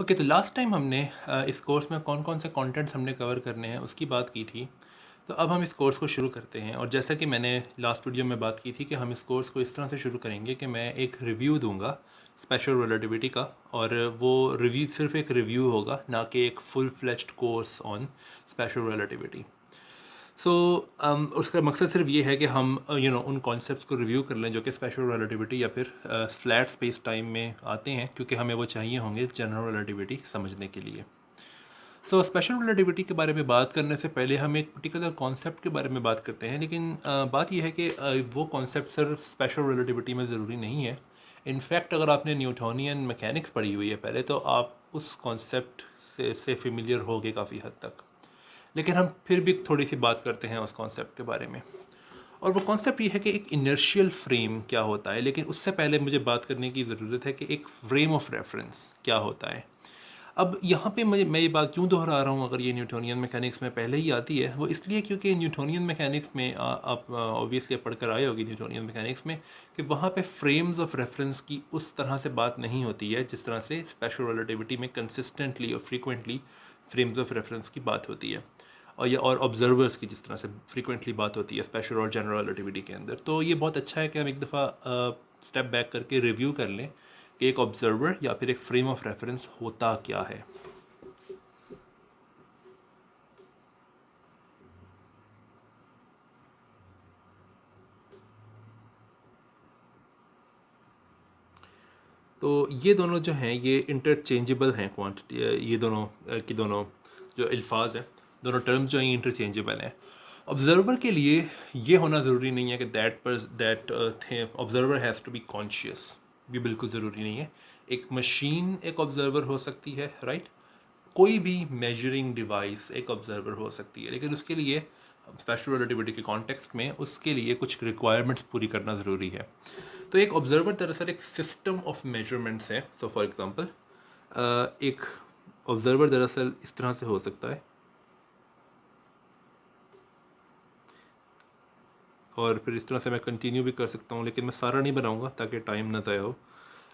Okay, तो last time हमने इस कोर्स में कौन कौन से कंटेंट्स हमने कवर करने हैं उसकी बात की थी। तो अब हम इस कोर्स को शुरू करते हैं, और जैसा कि मैंने लास्ट वीडियो में बात की थी कि हम इस कोर्स को इस तरह से शुरू करेंगे कि मैं एक रिव्यू दूंगा स्पेशल रिलेटिविटी का, और वो रिव्यू सिर्फ एक रिव्यू होगा, ना कि एक full fledged course on special relativity. So उसका मकसद सिर्फ ये है कि हम उन कॉन्सेप्ट्स को रिव्यू कर लें जो कि स्पेशल रिलेटिविटी या फिर फ्लैट स्पेस टाइम में आते हैं, क्योंकि हमें वो चाहिए होंगे जनरल रिलेटिविटी समझने के लिए। सो स्पेशल रिलेटिविटी के बारे में बात करने से पहले हम एक पर्टिकुलर कॉन्सेप्ट के बारे में बात करते हैं, लेकिन बात यह है कि वो कॉन्सेप्ट सिर्फ स्पेशल रिलेटिविटी में ज़रूरी नहीं है। इनफैक्ट अगर आपने न्यूटोनियन मैकेनिक्स पढ़ी हुई है पहले, तो आप उस कॉन्सेप्ट से फेमिलियर होगे काफ़ी हद तक। लेकिन हम फिर भी थोड़ी सी बात करते हैं उस कॉन्सेप्ट के बारे में, और वो कॉन्सेप्ट ये है कि एक इनर्शियल फ्रेम क्या होता है। लेकिन उससे पहले मुझे बात करने की ज़रूरत है कि एक फ्रेम ऑफ रेफरेंस क्या होता है। अब यहाँ पे मैं ये बात क्यों दोहरा रहा हूँ, अगर ये न्यूटोनियन मैकेनिक्स में पहले ही आती है, वो इसलिए क्योंकि न्यूटोनियन मैकेनिक्स में आप ऑब्वियसली पढ़कर आए होगी न्यूटोनियन मैकेनिक्स में, कि वहाँ पे फ्रेम्स ऑफ रेफरेंस की उस तरह से बात नहीं होती है जिस तरह से स्पेशल रिलेटिविटी में कंसिस्टेंटली और फ्रीक्वेंटली फ्रेम्स ऑफ रेफरेंस की बात होती है, और ऑब्जर्वर्स की जिस तरह से फ्रीक्वेंटली बात होती है स्पेशल और जनरल रिलेटिविटी के अंदर। तो ये बहुत अच्छा है कि हम एक दफ़ा स्टेप बैक करके रिव्यू कर लें कि एक ऑब्जर्वर या फिर एक फ्रेम ऑफ रेफरेंस होता क्या है। तो ये दोनों जो हैं ये इंटरचेंजेबल हैं, क्वांटिटी ये दोनों की दोनों जो अल्फाज हैं, दोनों टर्म्स जो हैं इंटरचेंजेबल हैं। ऑब्जर्वर के लिए ये होना ज़रूरी नहीं है कि that observer has to be conscious. ये बिल्कुल ज़रूरी नहीं है। एक मशीन एक ऑब्जर्वर हो सकती है, राइट। कोई भी मेजरिंग डिवाइस एक ऑब्जर्वर हो सकती है, लेकिन उसके लिए स्पेशल रिलेटिविटी के कॉन्टेक्स्ट में उसके लिए कुछ रिक्वायरमेंट्स पूरी करना ज़रूरी है। तो एक ऑब्जर्वर दरअसल एक सिस्टम ऑफ मेजरमेंट्स है। सो फॉर एग्जांपल एक ऑब्जर्वर दरअसल इस तरह से हो सकता है, और फिर इस तरह से मैं कंटिन्यू भी कर सकता हूँ, लेकिन मैं सारा नहीं बनाऊँगा ताकि टाइम ना ज़ाया हो।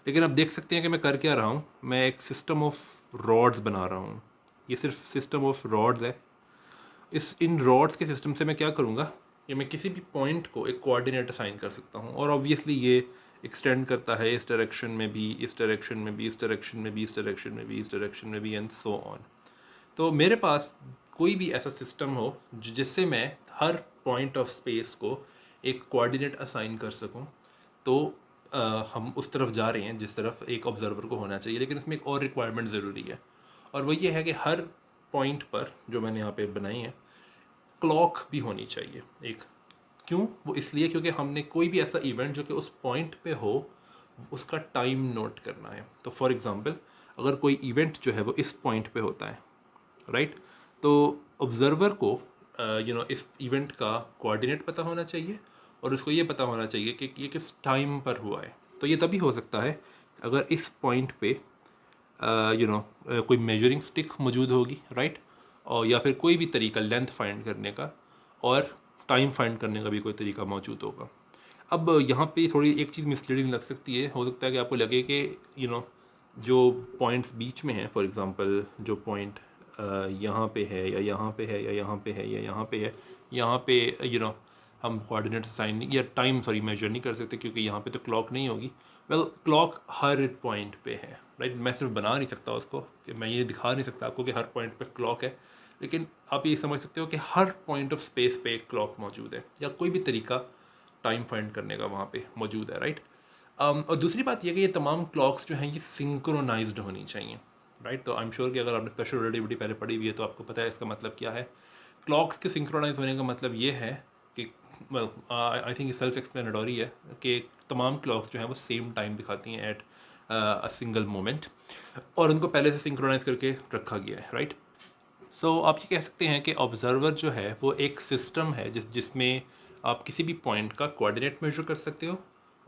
लेकिन आप देख सकते हैं कि मैं कर क्या रहा हूँ। मैं एक सिस्टम ऑफ रॉड्स बना रहा हूँ। ये सिर्फ सिस्टम ऑफ रॉड्स है। इन रॉड्स के सिस्टम से मैं क्या करूँगा कि मैं किसी भी पॉइंट को एक कोऑर्डिनेट असाइन कर सकता हूँ, और ऑब्वियसली ये एक्सटेंड करता है इस डायरेक्शन में भी, इस डायरेक्शन में भी, इस डायरेक्शन में भी, इस डायरेक्शन में भी, इस डायरेक्शन में भी, एंड सो ऑन। तो मेरे पास कोई भी ऐसा सिस्टम हो जिससे मैं हर पॉइंट ऑफ स्पेस को एक कोऑर्डिनेट असाइन कर सकूं, तो हम उस तरफ जा रहे हैं जिस तरफ एक ऑब्जर्वर को होना चाहिए। लेकिन इसमें एक और रिक्वायरमेंट ज़रूरी है, और वो ये है कि हर पॉइंट पर जो मैंने यहाँ पे बनाई है क्लॉक भी होनी चाहिए एक। क्यों? वो इसलिए क्योंकि हमने कोई भी ऐसा इवेंट जो कि उस पॉइंट पे हो उसका टाइम नोट करना है। तो फॉर एग्जांपल अगर कोई इवेंट जो है वो इस पॉइंट पे होता है, राइट, तो ऑब्जर्वर को इस इवेंट का कोऑर्डिनेट पता होना चाहिए, और उसको ये पता होना चाहिए कि ये किस टाइम पर हुआ है। तो ये तभी हो सकता है अगर इस पॉइंट पे कोई मेजरिंग स्टिक मौजूद होगी, राइट, और या फिर कोई भी तरीका लेंथ फाइंड करने का और टाइम फाइंड करने का भी कोई तरीका मौजूद होगा। अब यहाँ पे थोड़ी एक चीज़ मिसलीडिंग लग सकती है। हो सकता है कि आपको लगे कि जो पॉइंट्स बीच में हैं, फॉर एग्जांपल जो पॉइंट यहाँ पे है या यहाँ पे है या यहाँ पे है या यहाँ पे है, यहाँ पे हम कोऑर्डिनेट साइन या टाइम मेजर नहीं कर सकते क्योंकि यहाँ पे तो क्लॉक नहीं होगी। वेल, क्लॉक हर पॉइंट पे है, राइट। मैं सिर्फ बना नहीं सकता उसको, कि मैं ये दिखा नहीं सकता आपको कि हर पॉइंट पे क्लॉक है, लेकिन आप ये समझ सकते हो कि हर पॉइंट ऑफ स्पेस पे एक क्लॉक मौजूद है, या कोई भी तरीका टाइम फाइंड करने का वहाँ पे मौजूद है, राइट। और दूसरी बात यह कि ये तमाम क्लॉक्स जो हैं ये सिंक्रोनाइज्ड होनी चाहिए, राइट। तो आई एम श्योर कि अगर आपने स्पेशल रिलेटिविटी पहले पढ़ी हुई है तो आपको पता है इसका मतलब क्या है। क्लॉक्स के सिंक्रोनाइज होने का मतलब ये है कि आई थिंक सेल्फ एक्सप्लेनेटरी है कि तमाम क्लॉक्स जो हैं वो सेम टाइम दिखाती हैं एट अ सिंगल मोमेंट, और उनको पहले से सिंक्रोनाइज करके रखा गया है, राइट। सो आप ये कह सकते हैं कि ऑब्जर्वर जो है वो एक सिस्टम है जिसमें आप किसी भी पॉइंट का कोऑर्डिनेट मेजर कर सकते हो,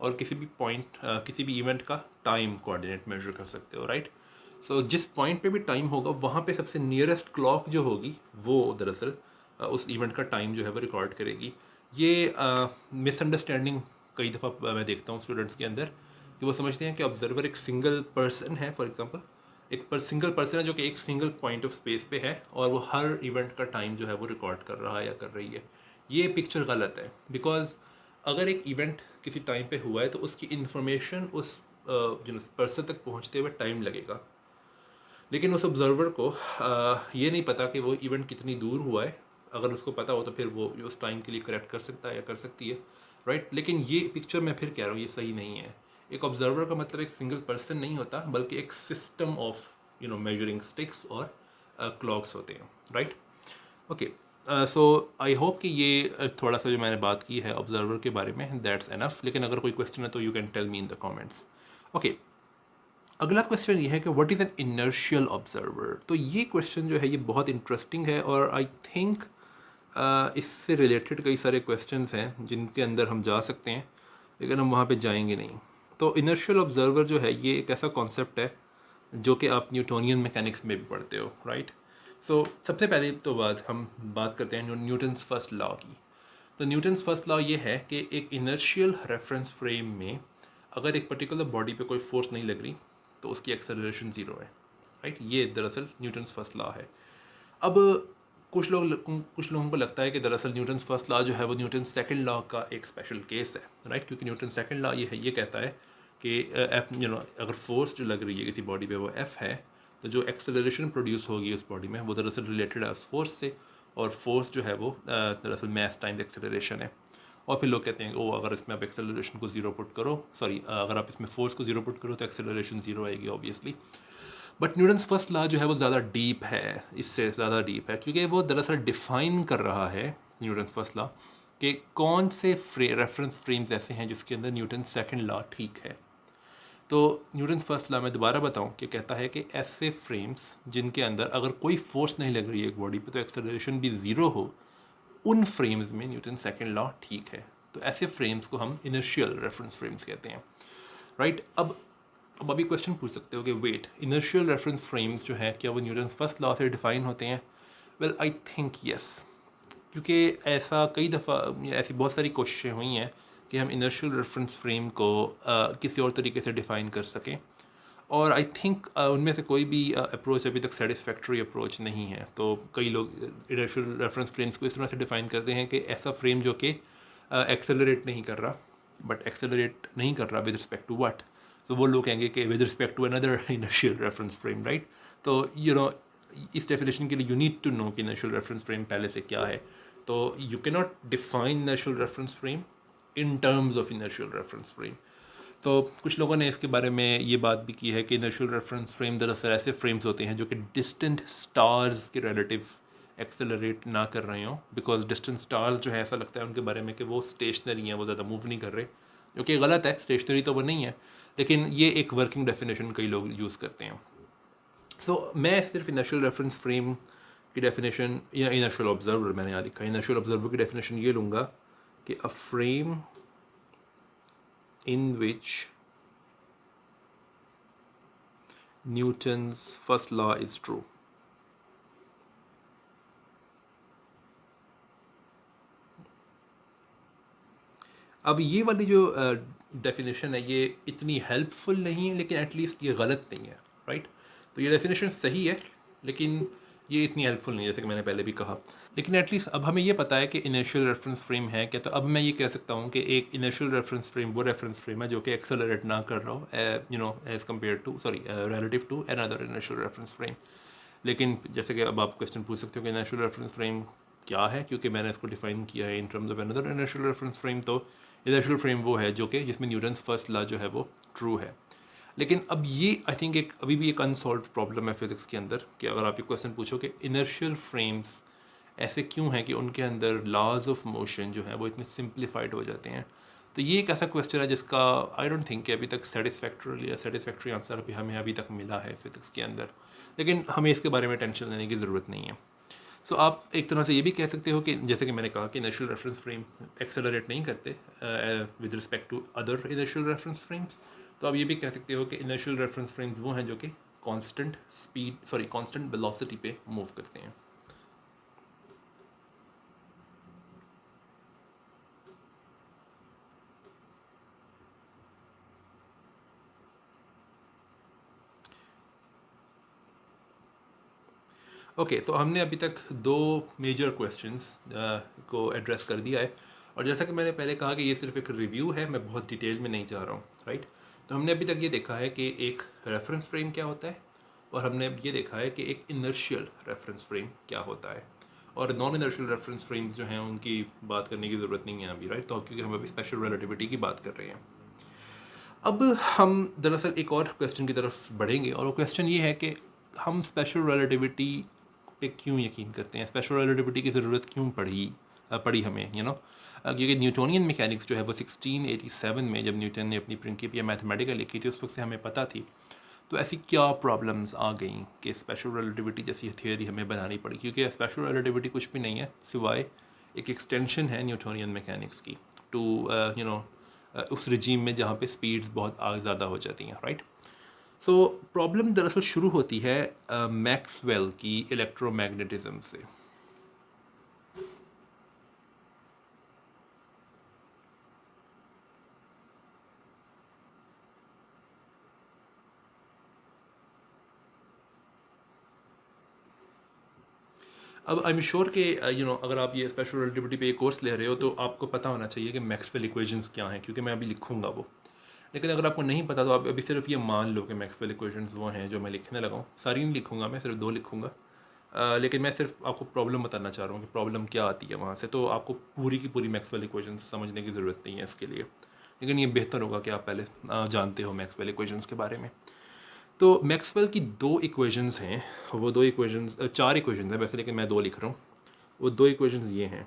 और किसी भी पॉइंट किसी भी इवेंट का टाइम कोऑर्डिनेट मेजर कर सकते हो, राइट। सो जिस पॉइंट पे भी टाइम होगा वहाँ पे सबसे नियरेस्ट क्लॉक जो होगी वो दरअसल उस इवेंट का टाइम जो है वो रिकॉर्ड करेगी। ये मिसअंडरस्टैंडिंग कई दफ़ा मैं देखता हूँ स्टूडेंट्स के अंदर, कि वो समझते हैं कि ऑब्जर्वर एक सिंगल पर्सन है, फॉर एग्जांपल एक पर सिंगल पर्सन है जो कि एक सिंगल पॉइंट ऑफ स्पेस पे है और वो हर इवेंट का टाइम जो है वो रिकॉर्ड कर रहा है या कर रही है। ये पिक्चर गलत है, बिकॉज अगर एक इवेंट किसी टाइम पे हुआ है तो उसकी इन्फॉर्मेशन उस पर्सन तक पहुंचते हुए टाइम लगेगा, लेकिन उस ऑब्जर्वर को ये नहीं पता कि वो इवेंट कितनी दूर हुआ है। अगर उसको पता हो तो फिर वो उस टाइम के लिए करेक्ट कर सकता है या कर सकती है, राइट। लेकिन ये पिक्चर मैं फिर कह रहा हूँ ये सही नहीं है। एक ऑब्जर्वर का मतलब एक सिंगल पर्सन नहीं होता, बल्कि एक सिस्टम ऑफ मेजरिंग स्टिक्स और क्लॉक्स होते हैं, right. Okay, so I hope कि ये थोड़ा सा जो मैंने बात की है ऑब्जर्वर के बारे में, दैट्स एनफ। लेकिन अगर कोई क्वेश्चन है तो you can tell me in the comments. Okay, अगला क्वेश्चन ये है कि what is an inertial observer. तो ये क्वेश्चन जो है ये बहुत इंटरेस्टिंग है और आई थिंक इससे रिलेटेड कई सारे क्वेश्चंस हैं जिनके अंदर हम जा सकते हैं, लेकिन हम वहाँ पे जाएंगे नहीं। तो इनर्शियल ऑब्जर्वर जो है ये एक ऐसा कॉन्सेप्ट है जो कि आप न्यूटोनियन मैकेनिक्स में भी पढ़ते हो, राइट। सो सबसे पहले तो हम बात करते हैं न्यूटन्स फर्स्ट लॉ की। तो न्यूटन्स फर्स्ट लॉ ये है कि एक इनर्शियल रेफरेंस फ्रेम में अगर एक पर्टिकुलर बॉडी पे कोई फोर्स नहीं लग रही तो उसकी एक्सेलरेशन ज़ीरो है, राइट। ये दरअसल न्यूटन्स फर्स्ट लॉ है। अब कुछ लोगों को लगता है कि दरअसल न्यूटन्स फर्स्ट लॉ जो है वो न्यूटन सेकंड लॉ का एक स्पेशल केस है, राइट। क्योंकि न्यूटन सेकंड लॉ ये कहता है कि एफ अगर फोर्स जो लग रही है किसी बॉडी पे वो एफ है, तो जो एक्सेलरेशन प्रोड्यूस होगी उस बॉडी में वो दरअसल रिलेटेड है उस फोर्स से, और फोर्स जो है वो दरअसल मैस टाइम्स एक्सेलरेशन है। और फिर लोग कहते हैं ओ अगर इसमें आप एक्सेलरेशन को ज़ीरो पुट करो, अगर आप इसमें फोर्स को ज़ीरो पुट करो तो एक्सेलरेशन ज़ीरो आएगी obviously. But Newton's first law जो है वो ज़्यादा डीप है, इससे ज़्यादा डीप है, क्योंकि वो दरअसल डिफ़ाइन कर रहा है न्यूटन्स फर्स्ट लॉ कि कौन से रेफरेंस फ्रेम्स ऐसे हैं जिसके अंदर न्यूटन सेकंड लॉ ठीक है। तो न्यूटन्स फर्स्ट लॉ मैं दोबारा बताऊं कि कहता है कि ऐसे फ्रेम्स जिनके अंदर अगर कोई फोर्स नहीं लग रही है एक बॉडी पे तो एक्सेलरेशन भी ज़ीरो हो, उन फ्रेम्स में न्यूटन सेकंड लॉ ठीक है। तो ऐसे फ्रेम्स को हम इनर्शियल रेफरेंस फ्रेम्स कहते हैं, राइट। अब अभी क्वेश्चन पूछ सकते हो कि वेट, इनर्शियल रेफरेंस फ्रेम्स जो है क्या वो न्यूटन फर्स्ट लॉ से डिफाइन होते हैं? वेल आई थिंक यस, क्योंकि ऐसा कई दफ़ा ऐसी बहुत सारी कोशिशें हुई हैं कि हम इनर्शियल रेफरेंस फ्रेम को किसी और तरीके से डिफ़ाइन कर सकें, और आई थिंक उनमें से कोई भी अप्रोच अभी तक सेटिस्फैक्ट्री अप्रोच नहीं है। तो कई लोग इनर्शियल रेफरेंस फ्रेम्स को इस तरह से डिफ़ाइन करते हैं कि ऐसा फ्रेम जो कि एक्सेलरेट नहीं कर रहा, बट एक्सेलरेट नहीं कर रहा विद रिस्पेक्ट टू व्हाट। तो वो लोग कहेंगे कि with respect to another inertial reference frame, right. तो इस डेफिनेशन के लिए यू नीड टू नो कि इनर्शियल रेफरेंस फ्रेम पहले से क्या है। तो you can not define inertial reference frame in terms of inertial reference frame. तो कुछ लोगों ने इसके बारे में ये बात भी की है कि इनर्शियल रेफरेंस फ्रेम दरअसल ऐसे फ्रेम्स होते हैं जो कि डिस्टेंट स्टार्स के रिलेटिव एक्सेलरेट ना कर रहे हों, बिकॉज डिस्टेंट स्टार्स जो है ऐसा लगता है उनके बारे में कि वो स्टेशनरी हैं, वो ज़्यादा मूव नहीं कर रहे, जो कि गलत है, स्टेशनरी तो वो नहीं है, लेकिन ये एक वर्किंग डेफिनेशन कई लोग यूज़ करते हैं। सो मैं सिर्फ इनर्शियल रेफरेंस फ्रेम की डेफिनेशन या इनर्शियल ऑब्जर्वर मैंने यहाँ लिखा है, इनर्शियल ऑब्जर्वर की डेफिनेशन ये लूँगा कि a frame in which Newton's first law is true. अब ये वाली जो डेफिनेशन है ये इतनी हेल्पफुल नहीं है, लेकिन एटलीस्ट ये गलत नहीं है, राइट। तो ये डेफिनेशन सही है, लेकिन ये इतनी हेल्पफुल नहीं है, जैसे कि मैंने पहले भी कहा। लेकिन एटलीस्ट अब हमें ये पता है कि इनिशियल रेफरेंस फ्रेम है क्या। तो अब मैं ये कह सकता हूँ कि एक इनिशियल रेफरेंस फ्रेम वो रेफरेंस फ्रेम है जो कि एक्सेलरेट ना कर रहा हो, as compare to relative to another initial reference frame. लेकिन जैसे कि अब आप क्वेश्चन पूछ सकते हो कि इनिशियल रेफरेंस फ्रेम क्या है, क्योंकि मैंने इसको डिफाइन किया है इन terms of another initial reference frame. तो इनिशियल फ्रेम वो है जो कि जिसमें न्यूटन्स फर्स्ट लॉ जो है वो ट्रू है। लेकिन अब ये आई थिंक एक अभी भी एक अनसॉल्व प्रॉब्लम है फिज़िक्स के अंदर, कि अगर आप ये क्वेश्चन पूछो कि इनर्शियल फ्रेम्स ऐसे क्यों हैं कि उनके अंदर लॉज ऑफ मोशन जो है वो इतने सिंप्लीफाइड हो जाते हैं। तो ये एक ऐसा क्वेश्चन है जिसका आई डोंट थिंक कि अभी तक सेटिस्फैक्ट्री आंसर अभी हमें अभी तक मिला है फिज़िक्स के अंदर, लेकिन हमें इसके बारे में टेंशन लेने की ज़रूरत नहीं है। सो आप एक तरह से ये भी कह सकते हो कि जैसे कि मैंने कहा कि इनिशियल रेफरेंस फ्रेम एक्सेलरेट नहीं करते with respect to other initial reference frames. तो आप ये भी कह सकते हो कि इनिशियल रेफरेंस फ्रेम्स वो हैं जो कि कांस्टेंट वेलोसिटी पे मूव करते हैं। ओके, तो हमने अभी तक दो मेजर क्वेश्चंस को एड्रेस कर दिया है, और जैसा कि मैंने पहले कहा कि ये सिर्फ एक रिव्यू है, मैं बहुत डिटेल में नहीं जा रहा हूँ, राइट। तो हमने अभी तक ये देखा है कि एक रेफरेंस फ्रेम क्या होता है, और हमने ये देखा है कि एक इनर्शियल रेफरेंस फ्रेम क्या होता है, और नॉन इनर्शियल रेफरेंस फ्रेम्स जो हैं उनकी बात करने की ज़रूरत नहीं है अभी, राइट, तो क्योंकि हम अभी स्पेशल रिलेटिविटी की बात कर रहे हैं। अब हम दरअसल एक और क्वेश्चन की तरफ बढ़ेंगे, और वो क्वेश्चन ये है कि हम स्पेशल रिलेटिविटी पे क्यों यकीन करते हैं, स्पेशल रिलेटिविटी की ज़रूरत क्यों पड़ी हमें, क्योंकि न्यूटोनियन मैकेनिक्स जो है वो 1687 में जब न्यूटन ने अपनी प्रिंसिपिया मैथमेटिका लिखी थी, उस वक्त से हमें पता थी। तो ऐसी क्या प्रॉब्लम्स आ गई कि स्पेशल रिलेटिविटी जैसी थियोरी हमें बनानी पड़ी, क्योंकि स्पेशल रिलेटिविटी कुछ भी नहीं है सिवाय एक एक्सटेंशन है न्यूटोनियन मैकेनिक्स की टू उस रिजीम में जहाँ पे स्पीड्स बहुत ज़्यादा हो जाती हैं, राइट। सो प्रॉब्लम दरअसल शुरू होती है मैक्सवेल की इलेक्ट्रोमैग्नेटिज्म से। अब आई एम श्योर कि अगर आप ये स्पेशल रिलेटिविटी पे एक कोर्स ले रहे हो तो आपको पता होना चाहिए कि मैक्सवेल इक्वेशंस क्या हैं, क्योंकि मैं अभी लिखूंगा वो। लेकिन अगर आपको नहीं पता तो आप अभी सिर्फ ये मान लो कि मैक्सवेल इक्वेशंस वो हैं जो मैं लिखने लगा हूँ। सारी नहीं लिखूंगा, मैं सिर्फ दो लिखूंगा। लेकिन मैं सिर्फ आपको प्रॉब्लम बताना चाह रहा हूँ कि प्रॉब्लम क्या आती है वहाँ से, तो आपको पूरी की पूरी मैक्सवेल इक्वेशंस समझने की ज़रूरत नहीं है इसके लिए। लेकिन ये बेहतर होगा कि आप पहले जानते हो मैक्सवेल इक्वेशंस के बारे में। तो मैक्सवेल की दो इक्वेशंस हैं, वो दो इक्वेशंस, चार इक्वेशंस हैं वैसे, लेकिन मैं दो लिख रहा हूँ। वो दो इक्वेशंस ये हैं।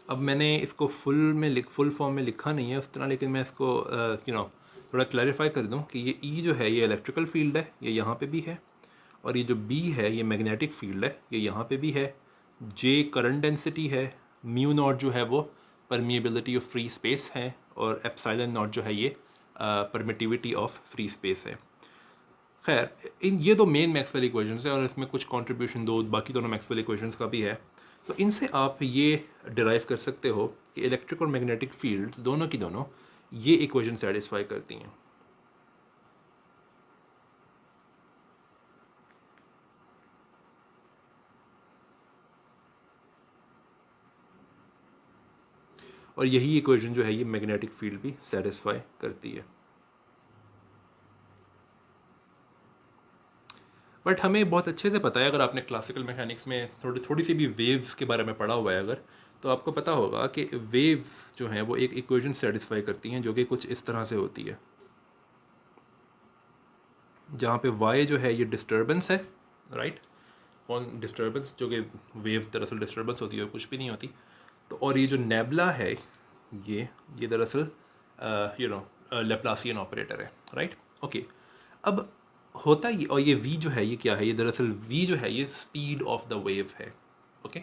अब मैंने इसको फुल फॉर्म में लिखा नहीं है उस तरह, लेकिन मैं इसको थोड़ा क्लैरिफाई कर दूं कि ये ई जो है ये इलेक्ट्रिकल फील्ड है, ये यहाँ पे भी है, और ये जो बी है ये मैग्नेटिक फील्ड है, ये यहाँ पे भी है। जे करंट डेंसिटी है, म्यू नॉट जो है वो परमिएबिलिटी ऑफ फ्री स्पेस है, और एप्सिलॉन नॉट जो है ये परमिटिविटी ऑफ फ्री स्पेस है। खैर, इन ये दो मेन मैक्सवेल इक्वेशंस हैं, और इसमें कुछ कंट्रीब्यूशन दो बाकी दोनों मैक्सवेल इक्वेशंस का भी है। तो इनसे आप ये डिराइव कर सकते हो कि इलेक्ट्रिक और मैग्नेटिक फील्ड्स दोनों की दोनों ये इक्वेशन सेटिस्फाई करती हैं। और यही इक्वेशन जो है ये मैग्नेटिक फील्ड भी सेटिस्फाई करती है। बट हमें बहुत अच्छे से पता है, अगर आपने क्लासिकल मैकेनिक्स में थोड़ी सी भी वेव्स के बारे में पढ़ा हुआ है अगर, तो आपको पता होगा कि वेव जो हैं वो एक इक्वेशन सेटिस्फाई करती हैं जो कि कुछ इस तरह से होती है, जहाँ पे y जो है ये डिस्टर्बेंस है, राइट, कौन डिस्टर्बेंस, जो कि वेव दरअसल डिस्टर्बेंस होती है और कुछ भी नहीं होती। तो और ये जो नेबला है ये दरअसल लेप्लासियन ऑपरेटर है, राइट। ओके, अब होता ये, और ये v जो है ये क्या है, ये दरअसल v जो है ये स्पीड ऑफ द वेव है। ओके,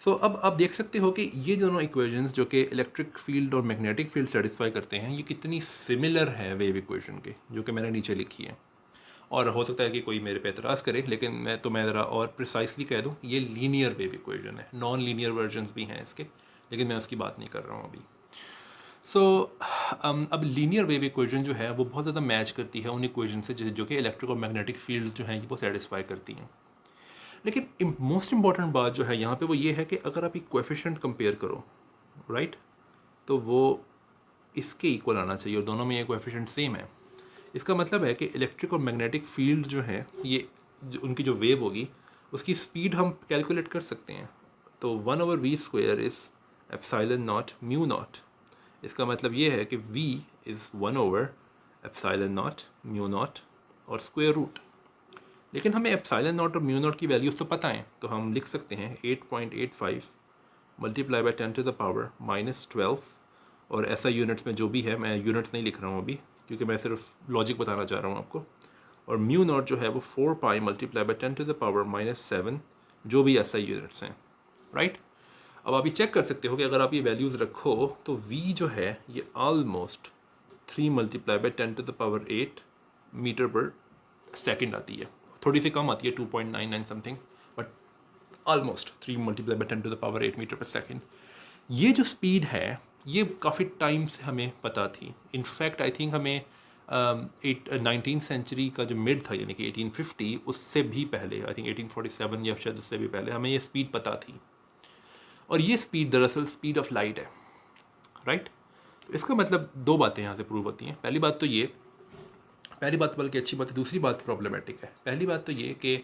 सो अब आप देख सकते हो कि ये दोनों इक्वेशंस जो कि इलेक्ट्रिक फील्ड और मैग्नेटिक फील्ड सेटिस्फाई करते हैं, ये कितनी सिमिलर है वेव इक्वेशन के, जो कि मैंने नीचे लिखी है। और हो सकता है कि कोई मेरे पे एतराज़ करे, लेकिन मैं ज़रा और प्रिसाइसली कह दूँ, ये लीनियर वेव इक्वेशन है। नॉन लीनियर वर्जन्स भी हैं इसके, लेकिन मैं उसकी बात नहीं कर रहा हूँ अभी। सो अब लीनियर वेव इक्वेशन जो है वो बहुत ज़्यादा मैच करती है उन इक्वेशन से जो कि इलेक्ट्रिक और मैग्नेटिक फील्ड जो हैं वो सेटिस्फाई करती हैं। लेकिन मोस्ट इंपॉर्टेंट बात जो है यहाँ पे वो ये है कि अगर आप एक कोएफिशिएंट कंपेयर करो, राइट, तो वो इसके इक्वल आना चाहिए, और दोनों में ये कोएफिशिएंट सेम है। इसका मतलब है कि इलेक्ट्रिक और मैग्नेटिक फील्ड जो है ये उनकी जो वेव होगी उसकी स्पीड हम कैलकुलेट कर सकते हैं। तो 1/v² is epsilon not mu not. इसका मतलब ये है कि v is epsilon not mu not और स्क्वायर रूट। लेकिन हमें एप्सिलॉन नॉट और म्यू नॉट की वैल्यूज़ तो पता है, तो हम लिख सकते हैं 8.85 मल्टीप्लाई बाई 10⁻⁻12, और ऐसा यूनिट्स में जो भी है, मैं यूनिट्स नहीं लिख रहा हूँ अभी क्योंकि मैं सिर्फ लॉजिक बताना चाह रहा हूँ आपको। और म्यू नॉट जो है वो 4π मल्टीप्लाई बाई 10⁻⁻7 जो भी ऐसा यूनिट्स हैं, राइट। अब आप ये चेक कर सकते हो कि अगर आप ये वैल्यूज़ रखो तो v जो है ये ऑलमोस्ट 3 मल्टीप्लाई बाई 10⁸ मीटर पर सेकेंड आती है। थोड़ी सी कम आती है 2.99 something, but almost 3 multiply by 10 to the power 8 metre पर सेकेंड। ये जो स्पीड है ये काफ़ी टाइम से हमें पता थी। इनफैक्ट आई थिंक हमें 19th सेंचुरी का जो मिड था यानी कि 1850 उससे भी पहले, आई थिंक 1847 या शायद उससे भी पहले हमें ये स्पीड पता थी। और ये स्पीड दरअसल स्पीड ऑफ लाइट है, राइट। तो इसका मतलब दो बातें यहाँ से प्रूव होती हैं। पहली बात बल्कि अच्छी बात है, दूसरी बात प्रॉब्लमेटिक है। पहली बात तो ये कि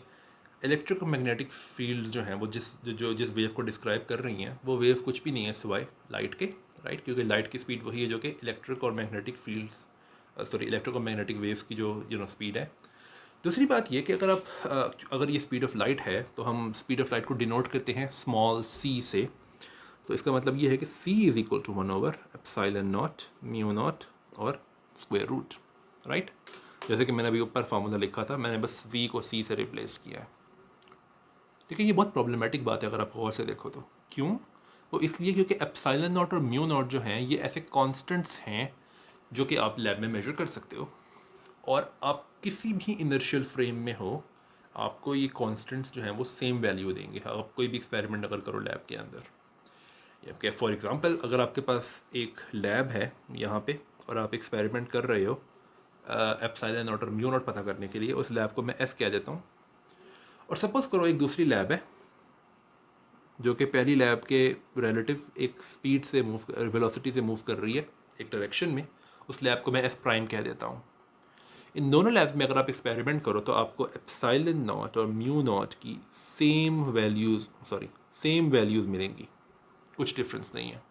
इलेक्ट्रिक और मैग्नेटिक फील्ड जो हैं वो जिस वेव को डिस्क्राइब कर रही हैं वो वेव कुछ भी नहीं है सिवाय लाइट के, राइट। क्योंकि लाइट की स्पीड वही है जो कि इलेक्ट्रिक और मैग्नेटिक वेव्स की जो स्पीड है। दूसरी बात ये कि अगर ये स्पीड ऑफ लाइट है तो हम स्पीड ऑफ लाइट को डिनोट करते हैं स्मॉल c से। तो इसका मतलब ये है कि c इज़ इक्वल टू 1/ε0 μ0 और स्क्वायर रूट, राइट। जैसे कि मैंने अभी ऊपर फार्मूला लिखा था, मैंने बस v को c से रिप्लेस किया है। लेकिन ये बहुत प्रॉब्लमेटिक बात है अगर आप गौर से देखो तो। क्यों? वो इसलिए क्योंकि ε0 और μ0 जो हैं ये ऐसे कॉन्स्टेंट्स हैं जो कि आप लैब में मेजर कर सकते हो, और आप किसी भी इनर्शियल फ्रेम में हो आपको ये कॉन्स्टेंट्स जो हैं वो सेम वैल्यू देंगे। आप कोई भी एक्सपेरिमेंट अगर करो लैब के अंदर, फॉर एग्जांपल अगर आपके पास एक लैब है यहाँ पे और आप एक्सपेरिमेंट कर रहे हो ε0 और μ0 पता करने के लिए, उस लैब को मैं S कह देता हूँ। और सपोज करो एक दूसरी लैब है जो कि पहली लैब के रिलेटिव एक स्पीड से वेलोसिटी से मूव कर रही है एक डायरेक्शन में, उस लैब को मैं S प्राइम कह देता हूँ। इन दोनों लैब्स में अगर आप एक्सपेरिमेंट करो तो आपको ε0 और μ0 की सेम वैल्यूज़ मिलेंगी, कुछ डिफरेंस नहीं है।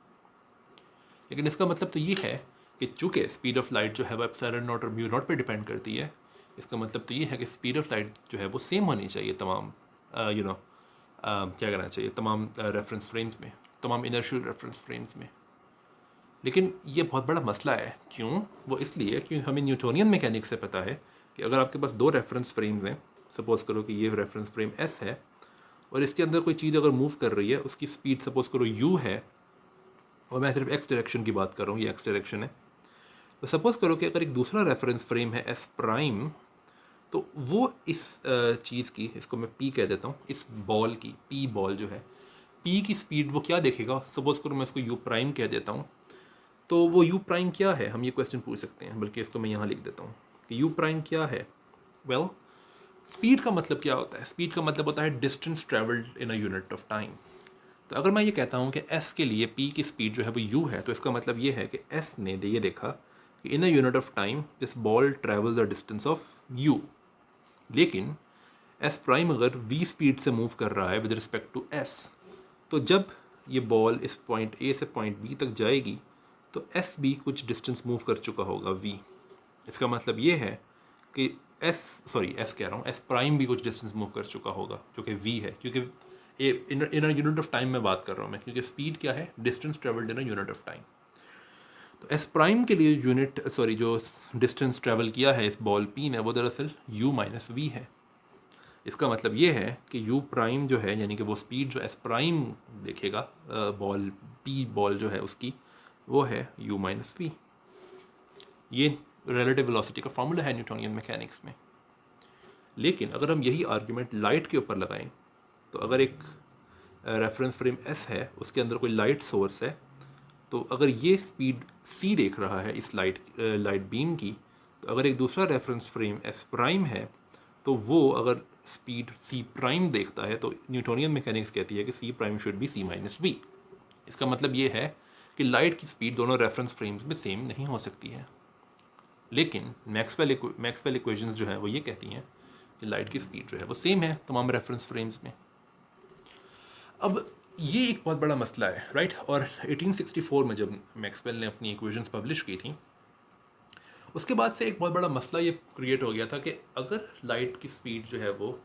लेकिन इसका मतलब तो ये है कि चूँकि स्पीड ऑफ लाइट जो है वो ε0 और μ0 पे डिपेंड करती है, इसका मतलब तो ये है कि स्पीड ऑफ लाइट जो है वो सेम होनी चाहिए तमाम क्या करना चाहिए तमाम रेफरेंस फ्रेम्स में, तमाम इनर्शियल रेफरेंस फ्रेम्स में। लेकिन ये बहुत बड़ा मसला है। क्यों? वो इसलिए कि हमें न्यूटोनियन मैकेनिक्स से पता है कि अगर आपके पास दो रेफरेंस फ्रेम्स हैं, सपोज़ करो कि ये रेफरेंस फ्रेम S है और इसके अंदर कोई चीज़ अगर मूव कर रही है, उसकी स्पीड सपोज़ करो u है, और मैं सिर्फ x डायरेक्शन की बात कर रहा हूँ, ये x डायरेक्शन है। तो सपोज़ करो कि अगर एक दूसरा रेफरेंस फ्रेम है S प्राइम, तो वो इस चीज़ की, इसको मैं P कह देता हूँ, इस बॉल की P बॉल जो है, P की स्पीड वो क्या देखेगा, सपोज़ करो मैं इसको U प्राइम कह देता हूँ। तो वो U प्राइम क्या है, हम ये क्वेश्चन पूछ सकते हैं, बल्कि इसको मैं यहाँ लिख देता हूँ कि U प्राइम क्या है। वेल, स्पीड का मतलब क्या होता है? स्पीड का मतलब होता है distance travelled in a unit of time. तो अगर मैं ये कहता हूँ कि S के लिए P की स्पीड जो है वो U है, तो इसका मतलब ये है कि S ने ये देखा कि in a unit of time this ball travels the distance of U। लेकिन S प्राइम अगर V स्पीड से मूव कर रहा है विद रिस्पेक्ट टू S, तो जब ये बॉल इस पॉइंट A से पॉइंट B तक जाएगी तो S भी कुछ डिस्टेंस मूव कर चुका होगा V। इसका मतलब ये है कि S कह रहा हूँ, S प्राइम भी कुछ डिस्टेंस मूव कर चुका होगा जो कि V है, क्योंकि इन अ यूनिट ऑफ टाइम में बात कर रहा हूँ मैं, क्योंकि स्पीड क्या है, distance travelled in a unit of time. तो S प्राइम के लिए जो डिस्टेंस ट्रेवल किया है इस बॉल P ने, वो दरअसल U माइनस V है। इसका मतलब ये है कि U प्राइम जो है, यानी कि वो स्पीड जो S प्राइम देखेगा बॉल P बॉल जो है उसकी, वो है U माइनस V। ये रिलेटिव वेलोसिटी का फॉर्मूला है न्यूटोनियन मैकेनिक्स में। लेकिन अगर हम यही आर्ग्यूमेंट लाइट के ऊपर लगाएं, तो अगर एक रेफरेंस फ्रेम S है, उसके अंदर कोई लाइट सोर्स है, तो अगर ये स्पीड C देख रहा है इस लाइट बीम की, तो अगर एक दूसरा रेफरेंस फ्रेम S प्राइम है, तो वो अगर स्पीड C प्राइम देखता है, तो न्यूटोनियन मैकेनिक्स कहती है कि C prime should be C minus V। इसका मतलब ये है कि लाइट की स्पीड दोनों रेफरेंस फ्रेम्स में सेम नहीं हो सकती है। लेकिन मैक्सवेल इक्वेशंस जो है वो ये कहती हैं कि लाइट की स्पीड जो है वो सेम है तमाम रेफरेंस फ्रेम्स में। अब ये एक बहुत बड़ा मसला है, राइट। और 1864 में जब मैक्सवेल ने अपनी इक्वेशंस पब्लिश की थी, उसके बाद से एक बहुत बड़ा मसला ये क्रिएट हो गया था कि अगर लाइट की स्पीड जो है वो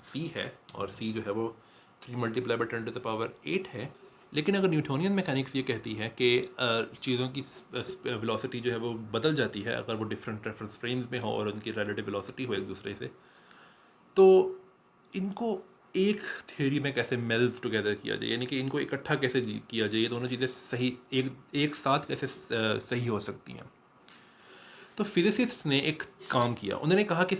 c है और c जो है वो 3 multiply by 10 to the power 8 है, लेकिन अगर न्यूटोनियन मैकेनिक्स ये कहती है कि चीज़ों की वेलोसिटी जो है वो बदल जाती है अगर वो डिफरेंट रेफरेंस फ्रेम्स में हो और उनकी रिलेटिव वेलोसिटी हो एक दूसरे से, तो इनको एक थ्योरी में कैसे मेल्व टुगेदर किया जाए, यानी कि इनको इकट्ठा कैसे किया जाए, ये दोनों चीज़ें सही एक साथ कैसे सही हो सकती हैं। तो फिजिसिस्ट ने एक काम किया, उन्होंने कहा कि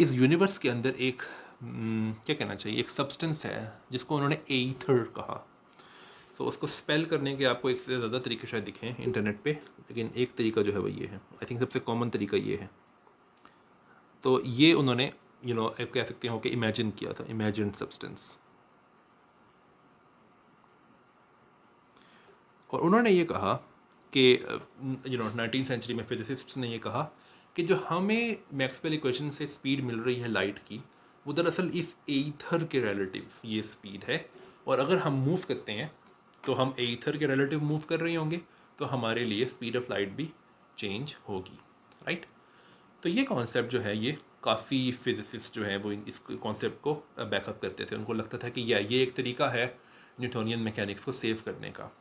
इस यूनिवर्स के अंदर एक क्या कहना चाहिए, एक सब्सटेंस है जिसको उन्होंने एथर कहा। तो उसको स्पेल करने के आपको एक से ज़्यादा तरीके शायद दिखें इंटरनेट पे, लेकिन एक तरीका जो है वो ये है, आई थिंक सबसे कॉमन तरीका ये है। तो ये उन्होंने आप कह सकते हो कि इमेजिन किया था, इमेजिन सब्सटेंस। और उन्होंने ये कहा कि 19वीं सेंचुरी में फिजिसिस्ट्स ने ये कहा कि जो हमें मैक्सवेल इक्वेशन से स्पीड मिल रही है लाइट की, वो दरअसल इस एथर के रिलेटिव ये स्पीड है, और अगर हम मूव करते हैं तो हम एथर के रिलेटिव मूव कर रहे होंगे, तो हमारे लिए स्पीड ऑफ लाइट भी चेंज होगी, राइट। तो ये कॉन्सेप्ट जो है, ये काफ़ी फिजिसिस्ट जो है वो इस कॉन्सेप्ट को बैकअप करते थे। उनको लगता था कि ये एक तरीका है न्यूटोनियन मैकेनिक्स को सेव करने का।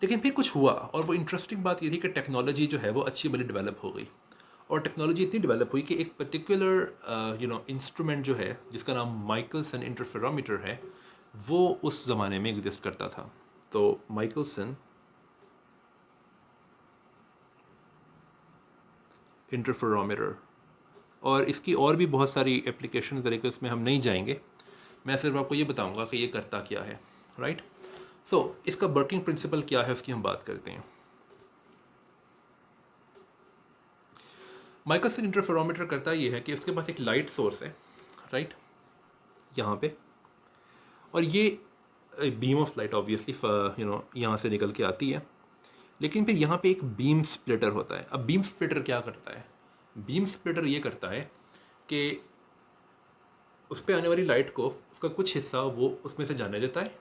लेकिन फिर कुछ हुआ, और वो इंटरेस्टिंग बात ये थी कि टेक्नोलॉजी जो है वो अच्छी बड़ी डेवलप हो गई, और टेक्नोलॉजी इतनी डेवलप हुई कि एक पर्टिकुलर इंस्ट्रूमेंट जो है जिसका नाम माइकलसन इंटरफेरोमीटर है, वो उस ज़माने में एग्जिस्ट करता था। तो माइकलसन इंटरफेरोमीटर, और इसकी और भी बहुत सारी एप्लीकेशन तरीके, उसमें हम नहीं जाएंगे, मैं सिर्फ आपको ये बताऊंगा कि ये करता क्या है, राइट। सो इसका वर्किंग प्रिंसिपल क्या है उसकी हम बात करते हैं। माइकलसन इंटरफेरोमीटर करता ये है कि उसके पास एक लाइट सोर्स है, राइट, यहाँ पे, और ये बीम ऑफ लाइट ऑब्वियसली यहाँ से निकल के आती है, लेकिन फिर यहाँ पे एक बीम स्प्लिटर होता है। अब बीम स्प्लिटर क्या करता है? बीम स्प्लिटर ये करता है कि उस पर आने वाली लाइट को उसका कुछ हिस्सा वो उसमें से जाने देता है,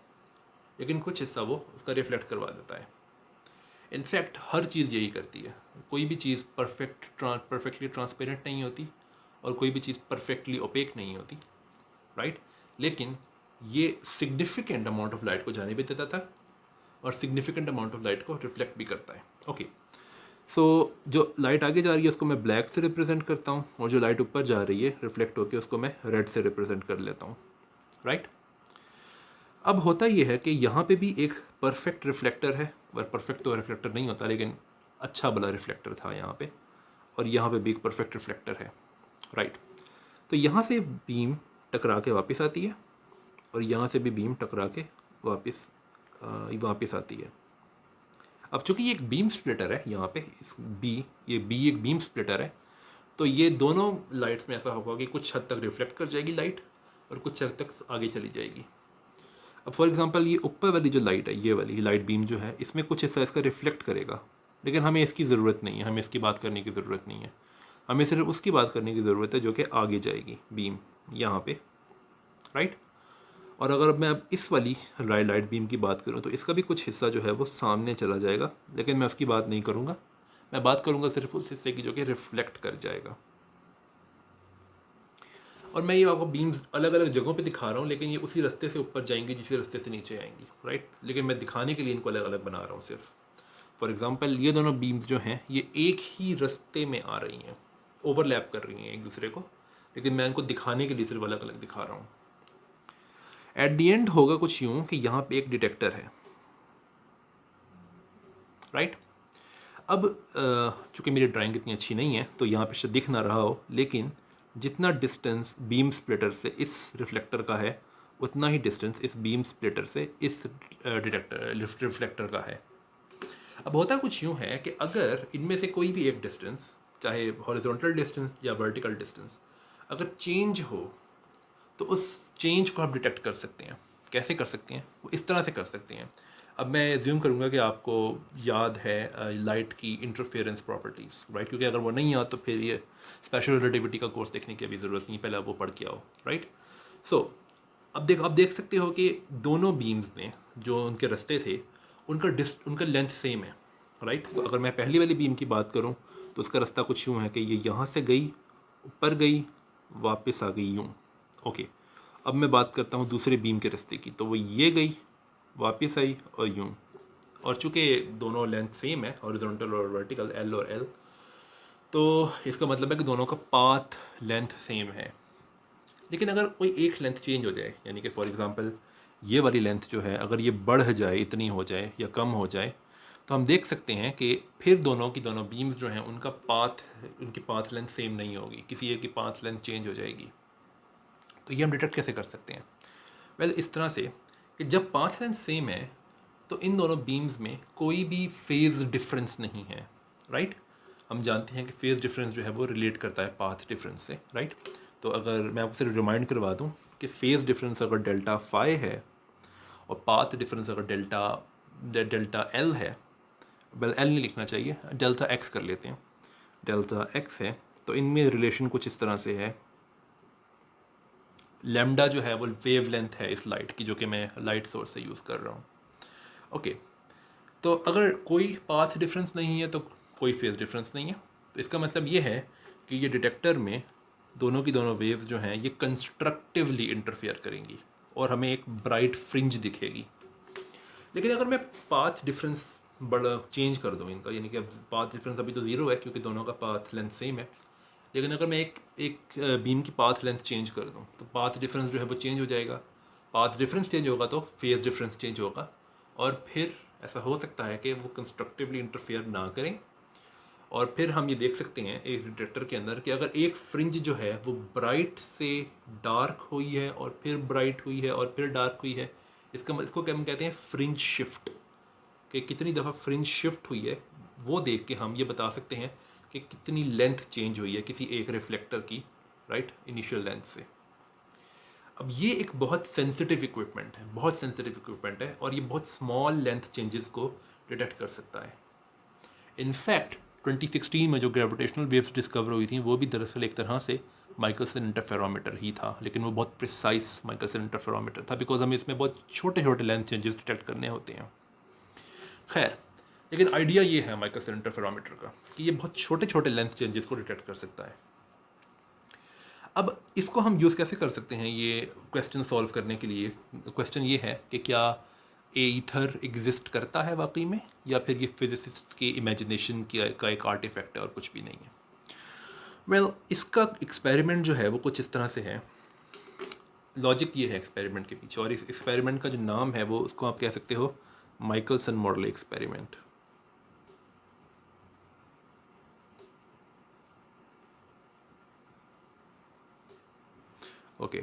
लेकिन कुछ हिस्सा वो उसका रिफ्लेक्ट करवा देता है। इनफैक्ट हर चीज़ यही करती है, कोई भी चीज़ परफेक्टली ट्रांसपेरेंट नहीं होती, और कोई भी चीज़ परफेक्टली ओपेक नहीं होती, राइट। लेकिन ये सिग्निफिकेंट अमाउंट ऑफ लाइट को जाने भी देता था, और सिग्निफिकेंट अमाउंट ऑफ लाइट को रिफ्लेक्ट भी करता है। ओके, सो जो लाइट आगे जा रही है उसको मैं ब्लैक से रिप्रेजेंट करता हूँ, और जो लाइट ऊपर जा रही है रिफ्लेक्ट होकर उसको मैं रेड से रिप्रेजेंट कर लेता हूँ, राइट। अब होता यह है कि यहाँ पे भी एक परफेक्ट रिफ्लेक्टर है, पर परफेक्ट तो रिफ्लेक्टर नहीं होता, लेकिन अच्छा भला रिफ्लेक्टर था यहाँ पे, और यहाँ पे भी एक परफेक्ट रिफ्लेक्टर है, राइट। तो यहाँ से बीम टकरा के वापस आती है, और यहाँ से भी बीम टकरा के वापस आती है। अब चूंकि ये एक बीम स्प्लिटर है, यहाँ पे ये बी एक बीम स्प्लिटर है, तो ये दोनों लाइट्स में ऐसा होगा कि कुछ हद तक रिफ्लेक्ट कर जाएगी लाइट, और कुछ हद तक आगे चली जाएगी। अब फॉर एग्जांपल ये ऊपर वाली जो लाइट है, ये वाली लाइट बीम जो है, इसमें कुछ हिस्सा इसका रिफ्लेक्ट करेगा, लेकिन हमें इसकी ज़रूरत नहीं है, हमें इसकी बात करने की ज़रूरत नहीं है, हमें सिर्फ उसकी बात करने की ज़रूरत है जो कि आगे जाएगी बीम यहाँ पे, राइट। और अगर मैं अब इस वाली लाइट बीम की बात करूँ, तो इसका भी कुछ हिस्सा जो है वो सामने चला जाएगा, लेकिन मैं उसकी बात नहीं करूँगा, मैं बात करूँगा सिर्फ उस हिस्से की जो कि रिफ्लेक्ट कर जाएगा। और मैं ये आपको बीम्स अलग अलग जगहों पे दिखा रहा हूँ, लेकिन ये उसी रास्ते से ऊपर जाएंगी जिसी रास्ते से नीचे आएंगी, राइट। लेकिन मैं दिखाने के लिए इनको अलग अलग बना रहा हूँ सिर्फ। फॉर एग्जांपल ये दोनों बीम्स जो हैं ये एक ही रास्ते में आ रही हैं, ओवरलैप कर रही हैं एक दूसरे को, लेकिन मैं इनको दिखाने के लिए सिर्फ अलग अलग दिखा रहा हूँ। एट दी एंड होगा कुछ यूँ कि यहाँ पे एक डिटेक्टर है, राइट। अब चूँकि मेरी ड्राइंग इतनी अच्छी नहीं है तो यहाँ पे शायद दिख ना रहा हो, लेकिन जितना डिस्टेंस बीम स्प्लिटर से इस रिफ्लेक्टर का है, उतना ही डिस्टेंस इस बीम स्प्लिटर से इस रिफ्लेक्टर का है। अब होता कुछ यूँ है कि अगर इनमें से कोई भी एक डिस्टेंस, चाहे हॉरिजॉन्टल डिस्टेंस या वर्टिकल डिस्टेंस, अगर चेंज हो तो उस चेंज को आप डिटेक्ट कर सकते हैं। कैसे कर सकते हैं? वो इस तरह से कर सकते हैं। अब मैं एज्यूम करूँगा कि आपको याद है लाइट की इंटरफेरेंस प्रॉपर्टीज़, राइट, क्योंकि अगर वो नहीं याद तो फिर ये स्पेशल रिलेटिविटी का कोर्स देखने की अभी ज़रूरत नहीं, पहले आप वो पढ़ के आओ, राइट। सो अब आप देख सकते हो कि दोनों बीम्स में जो उनके रास्ते थे उनका लेंथ सेम है, राइट। तो अगर मैं पहली वाली बीम की बात करूँ तो उसका रास्ता कुछ यूँ है कि ये यहाँ से गई, ऊपर गई, वापस आ गई यूँ, ओके। अब मैं बात करता हूँ दूसरे बीम के रास्ते की, तो वो ये गई, वापस आई, और यूँ। और चूँकि दोनों लेंथ सेम है, हॉरिजॉन्टल और वर्टिकल, एल और एल, तो इसका मतलब है कि दोनों का पाथ लेंथ सेम है। लेकिन अगर कोई एक लेंथ चेंज हो जाए, यानी कि फॉर एग्जांपल ये वाली लेंथ जो है अगर ये बढ़ जाए, इतनी हो जाए या कम हो जाए, तो हम देख सकते हैं कि फिर दोनों की दोनों बीम्स जो हैं उनकी पाथ लेंथ सेम नहीं होगी, किसी एक की पाथ लेंथ चेंज हो जाएगी। तो ये हम डिटेक्ट कैसे कर सकते हैं? वेल, इस तरह से कि जब पाथ लेंथ सेम है तो इन दोनों बीम्स में कोई भी फेज़ डिफरेंस नहीं है, राइट? हम जानते हैं कि फेज़ डिफरेंस जो है वो रिलेट करता है पाथ डिफरेंस से, राइट? तो अगर मैं आपसे रिमाइंड करवा दूं कि फेज़ डिफरेंस अगर डेल्टा फाई है और पाथ डिफरेंस अगर डेल्टा एल है, वेल एल नहीं लिखना चाहिए, डेल्टा एक्स कर लेते हैं, डेल्टा एक्स है, तो इनमें रिलेशन कुछ इस तरह से है। लैम्डा जो है वो वेव लेंथ है इस लाइट की, जो कि मैं लाइट सोर्स से यूज़ कर रहा हूँ। ओके, तो अगर कोई पाथ डिफरेंस नहीं है तो कोई फेज डिफरेंस नहीं है, तो इसका मतलब ये है कि ये डिटेक्टर में दोनों की दोनों वेव्स जो हैं ये कंस्ट्रक्टिवली इंटरफेयर करेंगी और हमें एक ब्राइट फ्रिंज दिखेगी। लेकिन अगर मैं पाथ डिफरेंस बड़ा चेंज कर दूँ इनका, यानी कि अब पाथ डिफरेंस अभी तो ज़ीरो है क्योंकि दोनों का पाथ लेंथ सेम है, लेकिन अगर मैं एक बीम की पाथ लेंथ चेंज कर दूँ तो पाथ डिफरेंस जो है वो चेंज हो जाएगा। पाथ डिफरेंस चेंज होगा तो फेज डिफरेंस चेंज होगा, और फिर ऐसा हो सकता है कि वो कंस्ट्रक्टिवली इंटरफेयर ना करें। और फिर हम ये देख सकते हैं इस डिटेक्टर के अंदर कि अगर एक फ्रिंज जो है वो ब्राइट से डार्क हुई है और फिर ब्राइट हुई है और फिर डार्क हुई है, इसको क्या हम कहते हैं, फ्रिंज शिफ्ट, कि कितनी दफ़ा फ्रिंज शिफ्ट हुई है, वो देख के हम ये बता सकते हैं कि कितनी लेंथ चेंज हुई है किसी एक रिफ्लेक्टर की, राइट, इनिशियल लेंथ से। अब ये एक बहुत सेंसिटिव इक्विपमेंट है, बहुत सेंसिटिव इक्विपमेंट है, और ये बहुत स्मॉल लेंथ चेंजेस को डिटेक्ट कर सकता है। इनफैक्ट 2016 में जो ग्रेविटेशनल वेव्स डिस्कवर हुई थी वो भी दरअसल एक तरह से माइकलसन इंटरफेरोमीटर ही था, लेकिन वो बहुत प्रिसाइज माइकलसन इंटरफेरोमीटर था, बिकॉज हमें इसमें बहुत छोटे छोटे लेंथ चेंजेस डिटेक्ट करने होते हैं। खैर, लेकिन आइडिया ये है माइकलसन इंटरफेरोमीटर का कि ये बहुत छोटे छोटे लेंथ चेंजेस को डिटेक्ट कर सकता है। अब इसको हम यूज़ कैसे कर सकते हैं ये क्वेश्चन सॉल्व करने के लिए? क्वेश्चन ये है कि क्या ईथर एग्जिस्ट करता है वाकई में, या फिर ये फिजिसिस्ट की इमेजिनेशन का एक आर्टिफैक्ट है और कुछ भी नहीं है? वेल, इसका एक्सपेरिमेंट जो है वो कुछ इस तरह से है। लॉजिक ये है एक्सपेरिमेंट के पीछे, और इस एक्सपेरिमेंट का जो नाम है वो उसको आप कह सकते हो माइकलसन मॉर्ले एक्सपेरिमेंट। ओके,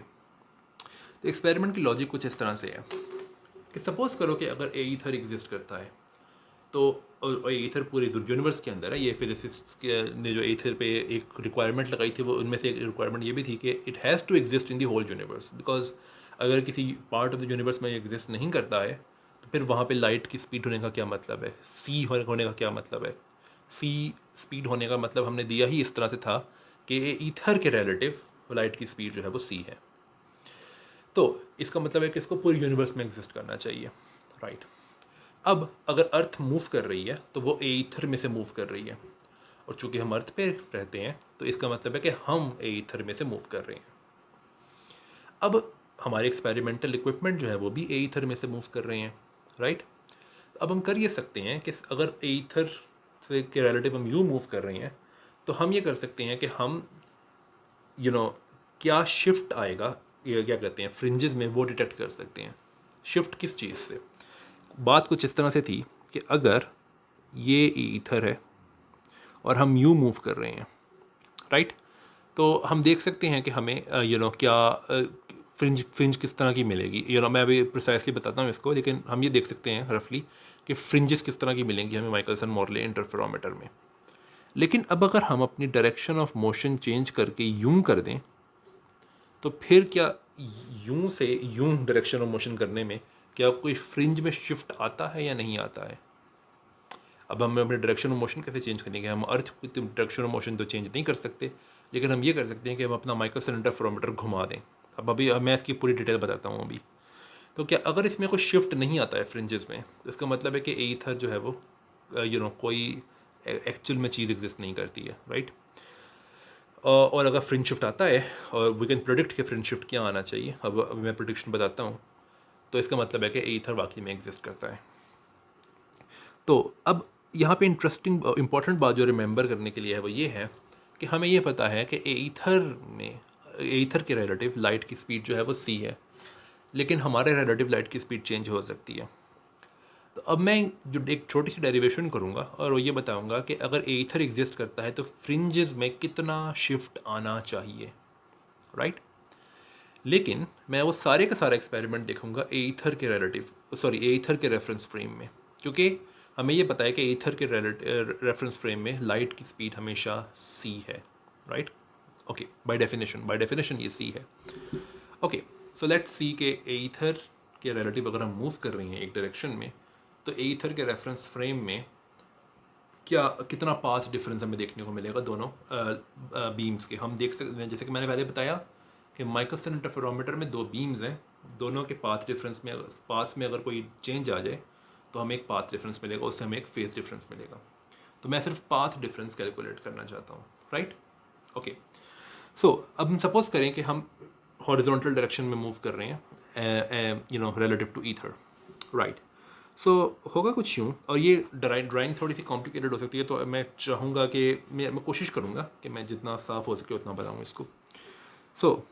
तो एक्सपेरिमेंट की लॉजिक कुछ इस तरह से है कि सपोज करो कि अगर ए ईथर एग्जिस्ट करता है, तो ईथर पूरे यूनिवर्स के अंदर है। ये फिजिसिस्ट ने जो ईथर पे एक रिक्वायरमेंट लगाई थी, वो उनमें से एक रिक्वायरमेंट ये भी थी कि it has to exist in the whole universe, because अगर किसी पार्ट ऑफ द यूनिवर्स में एग्जिस्ट नहीं करता है तो फिर वहाँ पे लाइट की स्पीड होने का क्या मतलब है, सी होने का क्या मतलब है? सी स्पीड होने का मतलब हमने दिया ही इस तरह से था कि ईथर के रिलेटिव लाइट की स्पीड जो है वो सी है। तो इसका मतलब है कि इसको पूरे यूनिवर्स में एग्जिस्ट करना चाहिए, राइट? अब अगर अर्थ मूव कर रही है तो वो ईथर में से मूव कर रही है, और चूंकि हम अर्थ पे रहते हैं तो इसका मतलब है कि हम ईथर में से मूव कर रहे हैं। अब हमारे एक्सपेरिमेंटल इक्विपमेंट जो है वो भी ईथर में से मूव कर रहे हैं, राइट? अब हम कर ये सकते हैं कि अगर ईथर से के रिलेटिव हम यूँ मूव कर रहे हैं तो हम ये कर सकते हैं कि हम क्या शिफ्ट आएगा, ये क्या कहते हैं, फ्रिंजेस में, वो डिटेक्ट कर सकते हैं। शिफ्ट किस चीज़ से? बात कुछ इस तरह से थी कि अगर ये ईथर है और हम यू मूव कर रहे हैं, राइट, तो हम देख सकते हैं कि हमें क्या फ्रिंज किस तरह की मिलेगी। मैं अभी प्रिसाइसली बताता हूँ इसको, लेकिन हम ये देख सकते हैं रफली कि फ्रिंजेस किस तरह की मिलेंगी हमें माइकलसन मॉर्ले इंटरफेरोमीटर में। लेकिन अब अगर हम अपनी डायरेक्शन ऑफ मोशन चेंज करके यूं कर दें तो फिर क्या यूं से यूं डायरेक्शन ऑफ मोशन करने में क्या कोई फ्रिंज में शिफ्ट आता है या नहीं आता है? अब हम अपने डायरेक्शन ऑफ मोशन कैसे चेंज करेंगे? हम अर्थ की डायरेक्शन ऑफ मोशन तो चेंज नहीं कर सकते, लेकिन हम ये कर सकते हैं कि हम अपना माइकलसन इंटरफेरोमीटर घुमा दें। अब अभी मैं इसकी पूरी डिटेल बताता हूँ अभी। तो क्या अगर इसमें कोई शिफ्ट नहीं आता है फ्रिंजेस में, तो इसका मतलब है कि ईथर जो है वो कोई एक्चुअल में चीज़ एग्जिस्ट नहीं करती है, राइट? और अगर फ्रिंज शिफ्ट आता है, और वी कैन प्रोडिक्ट कि फ्रिंज शिफ्ट क्या आना चाहिए, अब मैं प्रोडिक्शन बताता हूँ, तो इसका मतलब है कि ईथर वाकई में एग्जिस्ट करता है। तो अब यहाँ पे इंटरेस्टिंग इंपॉर्टेंट बात जो रिमेंबर करने के लिए है वो ये है कि हमें ये पता है कि ईथर के रिलेटिव लाइट की स्पीड जो है वो सी है, लेकिन हमारे रिलेटिव लाइट की स्पीड चेंज हो सकती है। तो अब मैं जो एक छोटी सी डेरिवेशन करूँगा और वो ये बताऊँगा कि अगर ईथर एग्जिस्ट करता है तो फ्रिंजेस में कितना शिफ्ट आना चाहिए, राइट। लेकिन मैं वो सारे का सारा एक्सपेरिमेंट देखूंगा ईथर के ईथर के रेफरेंस फ्रेम में, क्योंकि हमें ये पता है कि ईथर के रेफरेंस फ्रेम में लाइट की स्पीड हमेशा c है, राइट। ओके, बाय डेफिनेशन ये c है। ओके, सो लेट्स सी के ईथर के रिलेटिव अगर हम मूव कर रहे हैं एक डायरेक्शन में, तो ईथर के रेफरेंस फ्रेम में कितना पाथ डिफरेंस हमें देखने को मिलेगा दोनों बीम्स के। हम देख सकते हैं, जैसे कि मैंने पहले बताया कि माइकलसन इंटरफेरोमीटर में दो बीम्स हैं, दोनों के पाथ्स में अगर कोई चेंज आ जाए तो हमें एक पाथ डिफरेंस मिलेगा, उससे हमें एक फेज डिफरेंस मिलेगा। तो मैं सिर्फ पाथ डिफरेंस कैलकुलेट करना चाहता हूँ, राइट। ओके, सो अब हम सपोज करें कि हम हॉरिजॉन्टल डायरेक्शन में मूव कर रहे हैं रिलेटिव टू ईथर, राइट। सो होगा कुछ यूँ, और ये ड्राइंग थोड़ी सी कॉम्प्लिकेटेड हो सकती है, तो मैं चाहूँगा कि मैं कोशिश करूँगा कि मैं जितना साफ हो सके उतना बताऊँ इसको। सो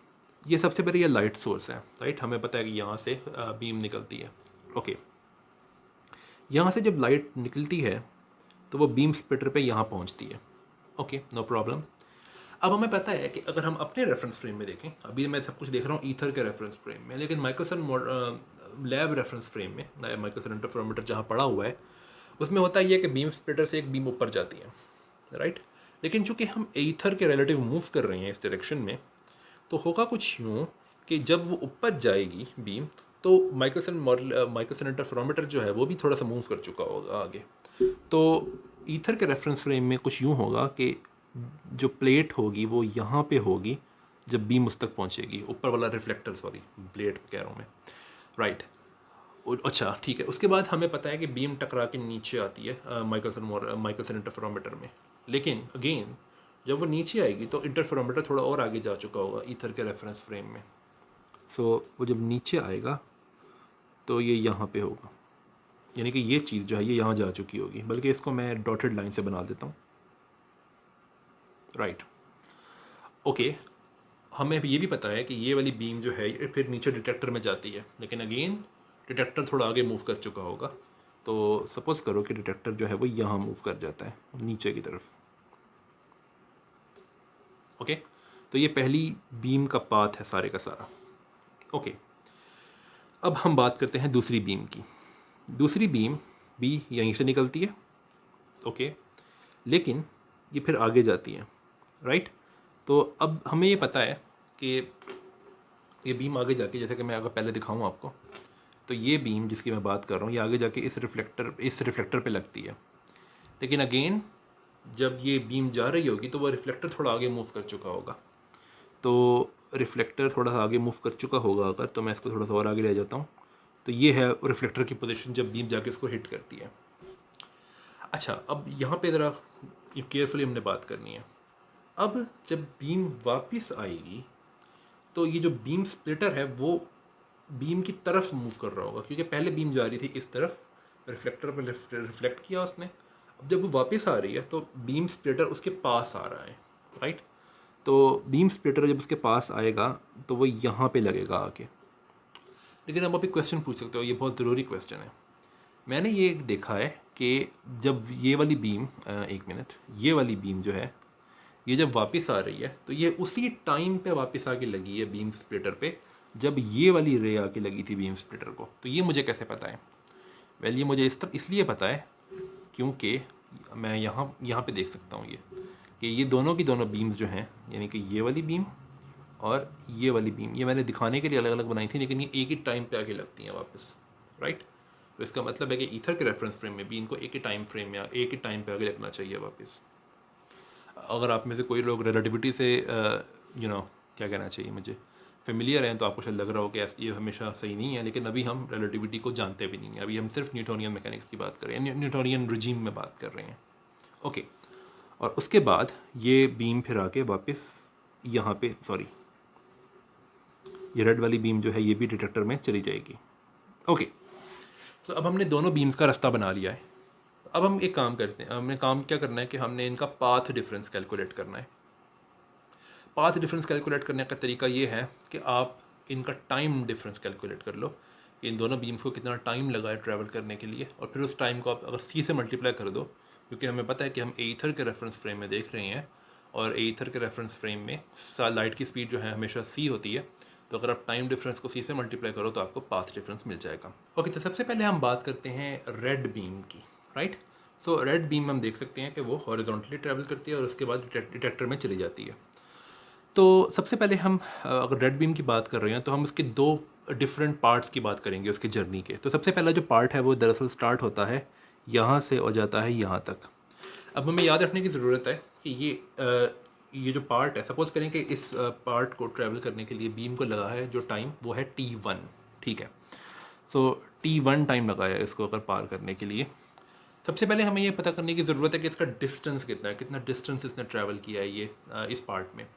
ये सबसे पहले ये लाइट सोर्स है, राइट। हमें पता है कि यहाँ से बीम निकलती है। ओके, यहाँ से जब लाइट निकलती है तो वो बीम स्प्लिटर पे यहाँ पहुँचती है। Okay, no problem. अब हमें पता है कि अगर हम अपने रेफरेंस फ्रेम में देखें, अभी मैं सब कुछ देख रहा हूँ ईथर के रेफरेंस फ्रेम में, लेकिन माइकलसन लैब रेफरेंस फ्रेम में, माइकलसन इंटरफेरोमीटर जहाँ पड़ा हुआ है, उसमें होता ही है कि बीम स्प्लिटर से एक बीम ऊपर जाती है, राइट। लेकिन चूंकि हम ईथर के रिलेटिव मूव कर रहे हैं इस डायरेक्शन में, तो होगा कुछ यूँ कि जब वो ऊपर जाएगी बीम, तो माइकलसन इंटरफेरोमीटर जो है वो भी थोड़ा सा मूव कर चुका होगा आगे। तो ईथर के रेफरेंस फ्रेम में कुछ यूँ होगा कि जो प्लेट होगी वो यहाँ पे होगी जब बीम उस तक पहुँचेगी, ऊपर वाला रिफ्लेक्टर, प्लेट कह रहा हूँ मैं, राइट। अच्छा, ठीक है। उसके बाद हमें पता है कि बीम टकरा के नीचे आती है माइकलसन इंटरफेरोमीटर में, लेकिन अगेन जब वो नीचे आएगी तो इंटरफेरोमीटर थोड़ा और आगे जा चुका होगा ईथर के रेफरेंस फ्रेम में। सो वो जब नीचे आएगा तो ये यहाँ पे होगा, यानी कि ये चीज़ जो है ये यहाँ जा चुकी होगी, बल्कि इसको मैं डॉटेड लाइन से बना देता हूँ, राइट। ओके, हमें ये भी पता है कि ये वाली बीम जो है ये फिर नीचे डिटेक्टर में जाती है, लेकिन अगेन डिटेक्टर थोड़ा आगे मूव कर चुका होगा। तो सपोज़ करो कि डिटेक्टर जो है वो यहाँ मूव कर जाता है नीचे की तरफ। ओके, तो ये पहली बीम का पाथ है सारे का सारा। ओके, अब हम बात करते हैं दूसरी बीम की। दूसरी बीम भी यहीं से निकलती है, ओके, लेकिन ये फिर आगे जाती है, राइट। तो अब हमें ये पता है कि ये बीम आगे जाके, जैसे कि मैं अगर पहले दिखाऊं आपको, तो ये बीम जिसकी मैं बात कर रहा हूँ ये आगे जाके इस रिफ्लेक्टर पे लगती है। लेकिन अगेन जब ये बीम जा रही होगी तो वो रिफ्लेक्टर थोड़ा आगे मूव कर चुका होगा। तो रिफ्लेक्टर थोड़ा सा आगे मूव कर चुका होगा अगर, तो मैं इसको थोड़ा सा और आगे ले जाता हूँ, तो ये है रिफ्लेक्टर की पोजीशन जब बीम जाके इसको हिट करती है। अच्छा, अब यहाँ पे ज़रा केयरफुली हमने बात करनी है। अब जब बीम वापस आएगी तो ये जो बीम स्प्लिटर है वो बीम की तरफ मूव कर रहा होगा, क्योंकि पहले बीम जा रही थी इस तरफ, रिफ्लेक्टर पर रिफ्लेक्ट किया उसने। अब जब वो वापस आ रही है तो बीम स्प्लिटर उसके पास आ रहा है, राइट। तो बीम स्प्लिटर जब उसके पास आएगा तो वो यहाँ पे लगेगा आके। लेकिन अब आप एक क्वेश्चन पूछ सकते हो, ये बहुत ज़रूरी क्वेश्चन है। मैंने ये देखा है कि जब ये वाली बीम एक मिनट, ये वाली बीम जो है ये जब वापस आ रही है तो ये उसी टाइम पे वापस आके लगी है बीम स्प्लिटर पे जब ये वाली रे आके लगी थी बीम स्प्लिटर को। तो ये मुझे कैसे पता है? वेल, ये मुझे इसलिए पता है क्योंकि मैं यहाँ पे देख सकता हूँ कि ये दोनों की दोनों बीम्स जो हैं, यानी कि ये वाली बीम और ये वाली बीम, ये मैंने दिखाने के लिए अलग अलग बनाई थी, लेकिन ये एक ही टाइम पे आके लगती हैं वापस, राइट। तो इसका मतलब है कि ईथर के रेफरेंस फ्रेम में भी इनको एक ही टाइम फ्रेम में एक ही टाइम पे आगे लगना चाहिए वापस। अगर आप में से कोई लोग रिलेटिविटी से क्या कहना चाहिए मुझे, फेमिलियर हैं, तो आपको शायद लग रहा हो कि ये हमेशा सही नहीं है, लेकिन अभी हम रिलेटिविटी को जानते भी नहीं हैं। अभी हम सिर्फ न्यूटोनियन मैकेनिक्स की बात कर रहे हैं, न्यूटोनियन रिजीम में बात कर रहे हैं। ओके, और उसके बाद ये बीम फिर आके वापस यहाँ पे, ये रेड वाली बीम जो है ये भी डिटेक्टर में चली जाएगी। ओके, तो अब हमने दोनों बीम्स का रास्ता बना लिया है। अब हम एक काम करते हैं, हमने काम क्या करना है कि हमने इनका पाथ डिफरेंस कैलकुलेट करना है। पाथ डिफरेंस कैलकुलेट करने का तरीका ये है कि आप इनका टाइम डिफरेंस कैलकुलेट कर लो, कि इन दोनों बीम्स को कितना टाइम लगा है ट्रैवल करने के लिए, और फिर उस टाइम को आप अगर सी से मल्टीप्लाई कर दो, क्योंकि हमें पता है कि हम ईथर के रेफरेंस फ्रेम में देख रहे हैं, और ईथर के रेफरेंस फ्रेम में लाइट की स्पीड जो है हमेशा सी होती है, तो अगर आप टाइम डिफरेंस को सी से मल्टीप्लाई करो तो आपको पाथ डिफरेंस मिल जाएगा। ओके, तो सबसे पहले हम बात करते हैं रेड बीम की, राइट। सो रेड बीम हम देख सकते हैं कि वो हॉरिजॉन्टली ट्रैवल करती है और उसके बाद डिटेक्टर में चली जाती है। तो सबसे पहले हम अगर रेड बीम की बात कर रहे हैं तो हम उसके दो डिफरेंट पार्ट्स की बात करेंगे उसके जर्नी के। तो सबसे पहला जो पार्ट है वो दरअसल स्टार्ट होता है यहाँ से और जाता है यहाँ तक। अब हमें याद रखने की ज़रूरत है कि ये जो पार्ट है, सपोज करें कि इस पार्ट को ट्रैवल करने के लिए बीम को लगा है जो टाइम वो है T1, ठीक है। सो T1 टाइम लगाया है इसको अगर पार करने के लिए। सबसे पहले हमें ये पता करने की ज़रूरत है कि इसका डिस्टेंस कितना है, कितना डिस्टेंस इसने ट्रैवल किया है ये इस पार्ट में।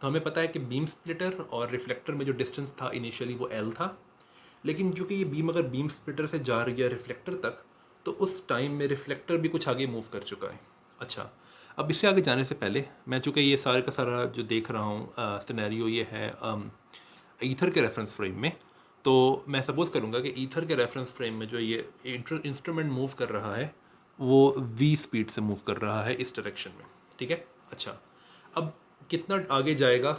तो हमें पता है कि बीम स्प्लिटर और रिफ्लेक्टर में जो डिस्टेंस था इनिशियली वो L था, लेकिन चूँकि ये बीम अगर बीम स्प्लिटर से जा रही है रिफ्लेक्टर तक, तो उस टाइम में रिफ्लेक्टर भी कुछ आगे मूव कर चुका है। अच्छा, अब इससे आगे जाने से पहले मैं चूँकि ये सारे का सारा जो देख रहा हूँ सिनेरियो ये है ईथर के रेफरेंस फ्रेम में, तो मैं सपोज करूँगा कि ईथर के रेफरेंस फ्रेम में जो ये इंस्ट्रूमेंट मूव कर रहा है वो v स्पीड से मूव कर रहा है इस डायरेक्शन में, ठीक है। अच्छा, अब कितना आगे जाएगा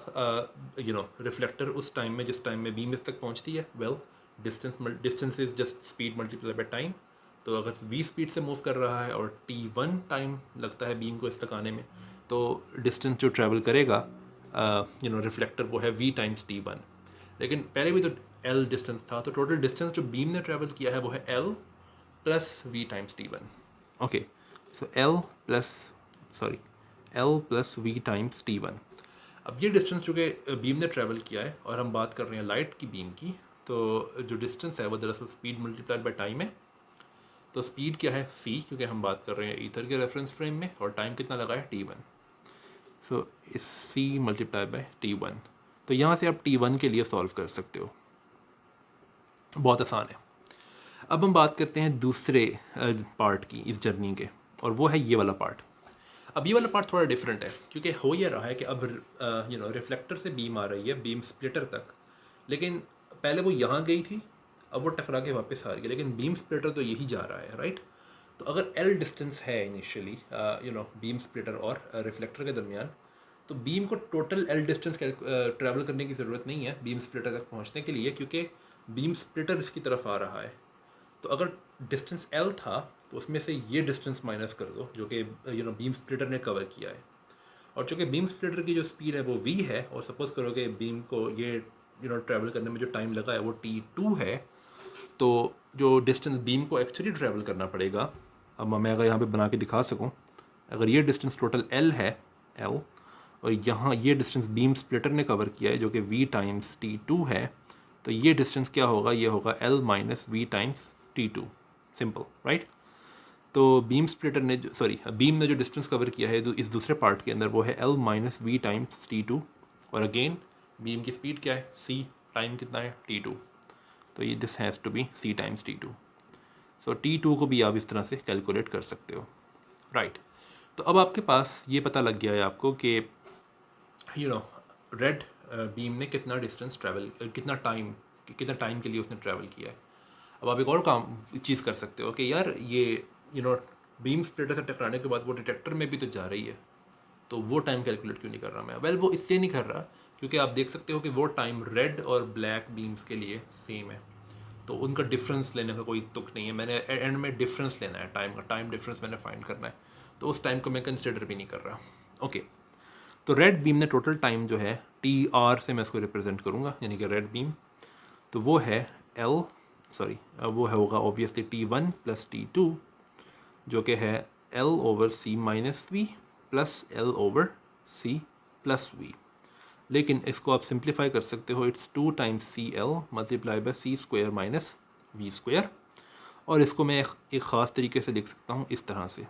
रिफ्लेक्टर उस टाइम में जिस टाइम में बीम इस तक पहुंचती है? Well, distance is just speed multiply by time. तो अगर v स्पीड से मूव कर रहा है और T1 टाइम लगता है बीम को इस तक आने में, तो डिस्टेंस जो ट्रैवल करेगा रिफ्लेक्टर वो है v टाइम्स T1। लेकिन पहले भी तो L डिस्टेंस था, तो टोटल डिस्टेंस जो बीम ने ट्रैवल किया है वो है L plus v times T1। Okay, so L plus v times T1। अब ये डिस्टेंस चूँकि बीम ने ट्रैवल किया है और हम बात कर रहे हैं लाइट की बीम की, तो जो डिस्टेंस है वो दरअसल स्पीड मल्टीप्लाइड बाय टाइम है। तो स्पीड क्या है? c, क्योंकि हम बात कर रहे हैं ईथर के रेफरेंस फ्रेम में, और टाइम कितना लगा है? T1। सो इस c मल्टीप्लाई बाय T1। तो यहाँ से आप T1 के लिए सॉल्व कर सकते हो, बहुत आसान है। अब हम बात करते हैं दूसरे पार्ट की इस जर्नी के, और वो है ये वाला पार्ट। अब ये वाला पार्ट थोड़ा डिफरेंट है, क्योंकि हो ये रहा है कि अब रिफ्लेक्टर से बीम आ रही है बीम स्प्लिटर तक, लेकिन पहले वो यहाँ गई थी, अब वो टकरा के वापस आ रही है, लेकिन बीम स्प्लिटर तो यही जा रहा है, राइट। तो अगर L डिस्टेंस है इनिशियली बीम स्प्लिटर और रिफ्लेक्टर के दरमियान, तो बीम को टोटल L डिस्टेंस ट्रैवल करने की ज़रूरत नहीं है बीम स्प्लिटर तक पहुँचने के लिए, क्योंकि बीम स्प्लिटर इसकी तरफ आ रहा है। तो अगर डिस्टेंस L था तो उसमें से ये डिस्टेंस माइनस कर दो जो कि बीम स्प्लिटर ने कवर किया है, और चूँकि बीम स्प्लिटर की जो स्पीड है वो v है, और सपोज करो कि बीम को ये ट्रैवल करने में जो टाइम लगा है वो T2 है, तो जो डिस्टेंस बीम को एक्चुअली ट्रैवल करना पड़ेगा, अब मैं अगर यहाँ पे बना के दिखा सकूँ, अगर ये डिस्टेंस टोटल L है L, और यहाँ ये डिस्टेंस बीम स्प्लिटर ने कवर किया है जो कि v टाइम्स T2 है, तो ये डिस्टेंस क्या होगा? ये होगा L minus v times T2, simple, right. तो बीम स्प्लिटर ने बीम ने जो डिस्टेंस कवर किया है इस दूसरे पार्ट के अंदर वो है L minus v times T2, और अगेन बीम की स्पीड क्या है? c, टाइम कितना है? T2। तो ये this has to be c times T2। So T2 को भी आप इस तरह से कैलकुलेट कर सकते हो, राइट। तो अब आपके पास ये पता लग गया है आपको कि रेड बीम ने कितना डिस्टेंस ट्रैवल, कितना टाइम के लिए उसने ट्रैवल किया है। अब आप एक और काम चीज़ कर सकते हो कि यार ये बीम स्प्लिटर से टकराने के बाद वो डिटेक्टर में भी तो जा रही है, तो वो टाइम कैलकुलेट क्यों नहीं कर रहा मैं? वेल, वो इसलिए नहीं कर रहा क्योंकि आप देख सकते हो कि वो टाइम रेड और ब्लैक बीम्स के लिए सेम है, तो उनका डिफरेंस लेने का कोई तुक नहीं है। मैंने एंड में डिफरेंस लेना है, टाइम डिफरेंस मैंने फाइंड करना है, तो उस टाइम को मैं कंसिडर भी नहीं कर रहा। ओके, तो रेड बीम ने टोटल टाइम जो है TR से मैं इसको रिप्रेजेंट करूँगा, यानी कि रेड बीम, तो वो है वो है होगा ऑब्वियसली T1 प्लस T2, जो कि है L over C minus V plus L over C plus V। लेकिन इसको आप सिंप्लीफाई कर सकते हो, it's 2 times CL multiply by C square minus V square, और इसको मैं एक ख़ास तरीके से लिख सकता हूँ इस तरह से।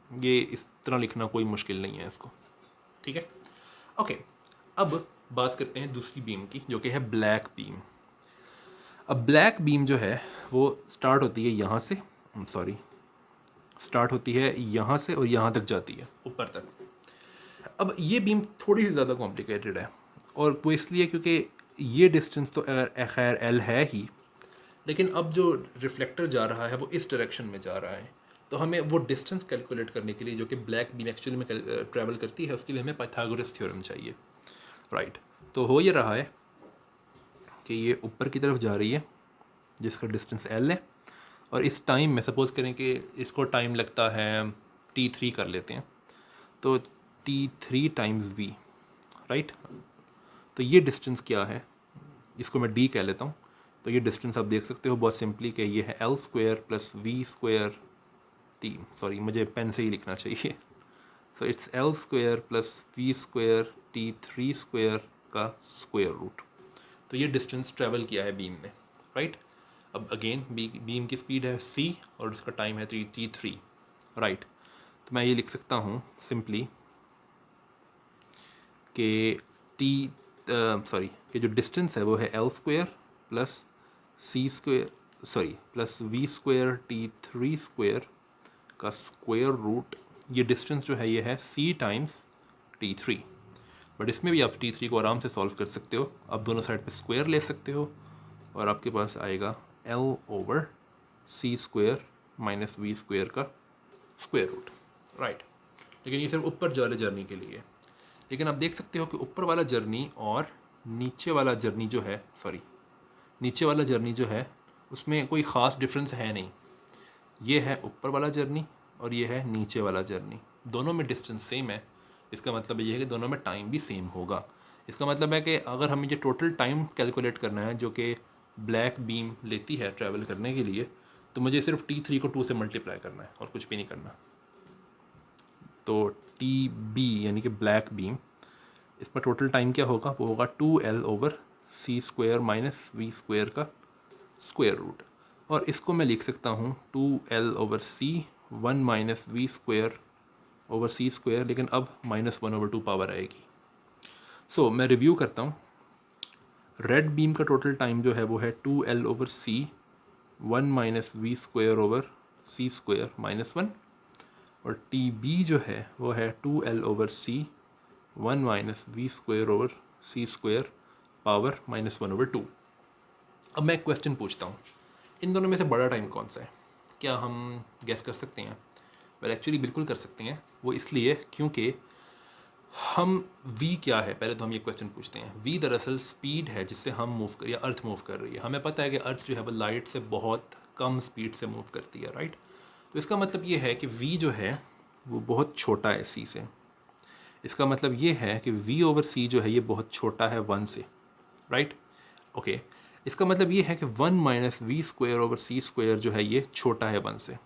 ये इस तरह लिखना कोई मुश्किल नहीं है इसको, ठीक है। ओके, अब बात करते हैं दूसरी बीम की जो कि है ब्लैक बीम। अब ब्लैक बीम जो है वो स्टार्ट होती है यहाँ से, स्टार्ट होती है यहाँ से और यहाँ तक जाती है ऊपर तक। अब ये बीम थोड़ी सी ज़्यादा कॉम्प्लिकेटेड है, और वो इसलिए क्योंकि ये डिस्टेंस तो खैर L है ही, लेकिन अब जो रिफ्लेक्टर जा रहा है वो इस डायरेक्शन में जा रहा है, तो हमें वो डिस्टेंस कैलकुलेट करने के लिए जो कि ब्लैक बीम एक्चुअली में ट्रैवल करती है, उसके लिए हमें पाइथागोरस थ्योरम चाहिए, राइट। तो हो ये रहा है कि ये ऊपर की तरफ जा रही है जिसका डिस्टेंस L है, और इस टाइम में सपोज़ करें कि इसको टाइम लगता है T3 कर लेते हैं, तो T3 टाइम्स V, राइट। तो ये डिस्टेंस क्या है, जिसको मैं D कह लेता हूँ। तो ये डिस्टेंस आप देख सकते हो बहुत सिंपली कि ये है L square plus V square T, sorry मुझे पेन से ही लिखना चाहिए। So it's L square plus V square T3 square का स्क्वायर रूट। तो ये डिस्टेंस ट्रैवल किया है बीम ने, राइट। अब अगेन बीम की स्पीड है c और उसका टाइम है T3, राइट। तो मैं ये लिख सकता हूँ सिंपली कि कि जो डिस्टेंस है वो है L square plus C square plus V square T3 square का स्क्वायर रूट। ये डिस्टेंस जो है ये है c टाइम्स T3, बट इसमें भी आप T3 को आराम से सॉल्व कर सकते हो। आप दोनों साइड पे स्क्वायर ले सकते हो और आपके पास आएगा L over C square minus V square का स्क्वायर रूट, राइट। लेकिन ये सिर्फ ऊपर वाले जर्नी के लिए। लेकिन आप देख सकते हो कि ऊपर वाला जर्नी और नीचे वाला जर्नी जो है, नीचे वाला जर्नी जो है उसमें कोई ख़ास डिफरेंस है नहीं। ये है ऊपर वाला जर्नी और ये है नीचे वाला जर्नी, दोनों में डिस्टेंस सेम है। इसका मतलब ये है कि दोनों में टाइम भी सेम होगा। इसका मतलब है कि अगर हमें ये टोटल टाइम कैलकुलेट करना है जो कि ब्लैक बीम लेती है ट्रैवल करने के लिए, तो मुझे सिर्फ T3 को 2 से मल्टीप्लाई करना है और कुछ भी नहीं करना। तो TB यानी कि ब्लैक बीम, इस पर टोटल टाइम क्या होगा, वो होगा 2L over C square minus V square का स्क्वायर रूट। और इसको मैं लिख सकता हूँ 2L over C 1 minus V square over C square, लेकिन अब -1/2 पावर आएगी। सो मैं रिव्यू करता हूँ। रेड बीम का टोटल टाइम जो है वो है 2L over C 1 minus V square over C square -1, और TB जो है वो है 2L over C 1 minus V square over C square power -1/2। अब मैं एक क्वेश्चन पूछता हूँ, इन दोनों में से बड़ा टाइम कौन सा है? क्या हम गेस कर सकते हैं? वेल एक्चुअली बिल्कुल कर सकते हैं। वो इसलिए क्योंकि हम v क्या है, पहले तो हम ये क्वेश्चन पूछते हैं। v दरअसल स्पीड है जिससे हम मूव कर या अर्थ मूव कर रही है। हमें पता है कि अर्थ जो है वो लाइट से बहुत कम स्पीड से मूव करती है, राइट। तो इसका मतलब ये है कि v जो है वो बहुत छोटा है c से। इसका मतलब ये है कि v ओवर c जो है ये बहुत छोटा है 1 से, राइट। ओके, इसका मतलब ये है कि 1 minus v square over c square जो है ये छोटा है 1 से।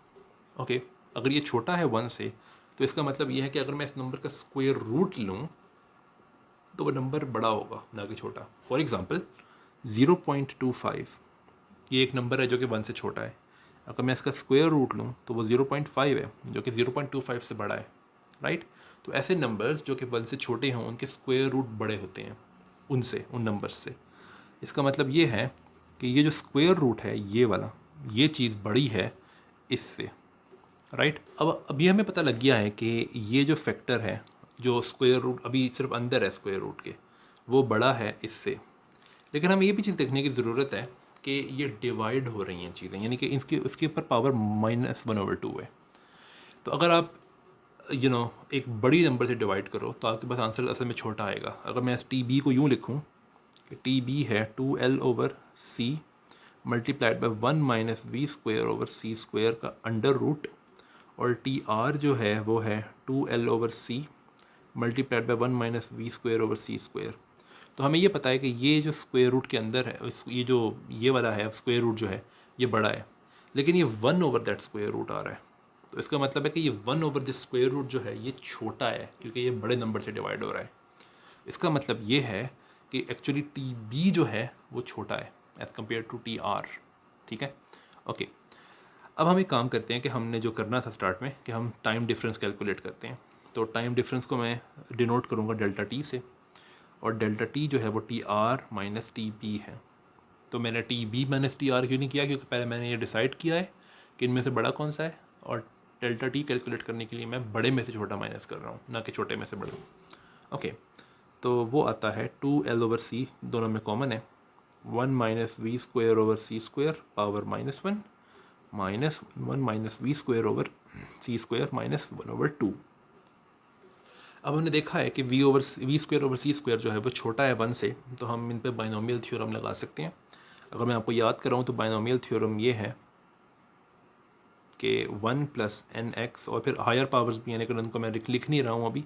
ओके, अगर ये छोटा है 1 से तो इसका मतलब ये है कि अगर मैं इस नंबर का स्क्वायर रूट लूँ तो वो नंबर बड़ा होगा ना कि छोटा। फॉर एग्ज़ाम्पल 0.25 ये एक नंबर है जो कि 1 से छोटा है। अगर मैं इसका स्क्वायर रूट लूँ तो वो 0.5 है जो कि 0.25 से बड़ा है, राइट। तो ऐसे नंबर्स जो कि 1 से छोटे हों उनके स्क्वायर रूट बड़े होते हैं उन नंबर्स से। इसका मतलब ये है कि ये जो स्क्वायर रूट है ये वाला, ये चीज़ बड़ी है इससे, राइट। अब अभी हमें पता लग गया है कि ये जो फैक्टर है जो स्क्वायर रूट अभी सिर्फ अंदर है स्क्वायर रूट के, वो बड़ा है इससे। लेकिन हमें ये भी चीज़ देखने की ज़रूरत है कि ये डिवाइड हो रही हैं चीज़ें, यानी कि इसके उसके ऊपर पावर -1/2 है। तो अगर आप एक बड़ी नंबर से डिवाइड करो तो आपके पास आंसर असल में छोटा आएगा। अगर मैं इस TB को यूँ लिखूँ कि TB है 2L over C multiplied by 1 minus v square over C square का अंडर रूट, और TR जो है वो है 2L over C multiplied by 1 minus v square over C square. तो हमें ये पता है कि ये जो स्क्वायर रूट के अंदर है, ये वाला है स्क्वायर रूट जो है ये बड़ा है, लेकिन ये 1 ओवर दैट स्क्वायर रूट आ रहा है। तो इसका मतलब है कि ये 1 ओवर दिस स्क्वायर रूट जो है ये छोटा है क्योंकि ये बड़े नंबर से डिवाइड हो रहा है। इसका मतलब ये है कि एक्चुअली TB जो है वो छोटा है एज़ कम्पेयर टू TR, ठीक है। ओके, अब हम एक काम करते हैं कि हमने जो करना था स्टार्ट में कि हम टाइम डिफरेंस कैलकुलेट करते हैं। तो टाइम डिफरेंस को मैं डिनोट करूँगा डेल्टा T से, और डेल्टा T जो है वो TR माइनस TB है। तो मैंने TB माइनस TR क्यों नहीं किया, क्योंकि पहले मैंने ये डिसाइड किया है कि इनमें से बड़ा कौन सा है, और डेल्टा T कैलकुलेट करने के लिए मैं बड़े में से छोटा माइनस कर रहा हूँ, ना कि छोटे में से बड़ा। ओके, तो वो आता है 2L ओवर C, दोनों में कॉमन है, 1 minus v square over c square power -1 minus 1 minus v square over c square minus 1 over 2। अब हमने देखा है कि v square over c square जो है वो छोटा है 1 से, तो हम इन पे बाइनोमियल थ्योरम लगा सकते हैं। अगर मैं आपको याद कराऊँ तो बाइनोमियल थ्योरम ये है कि 1 प्लस एन एक्स, और फिर हायर पावर्स भी हैं लेकिन उनको मैं लिख नहीं रहा हूँ अभी,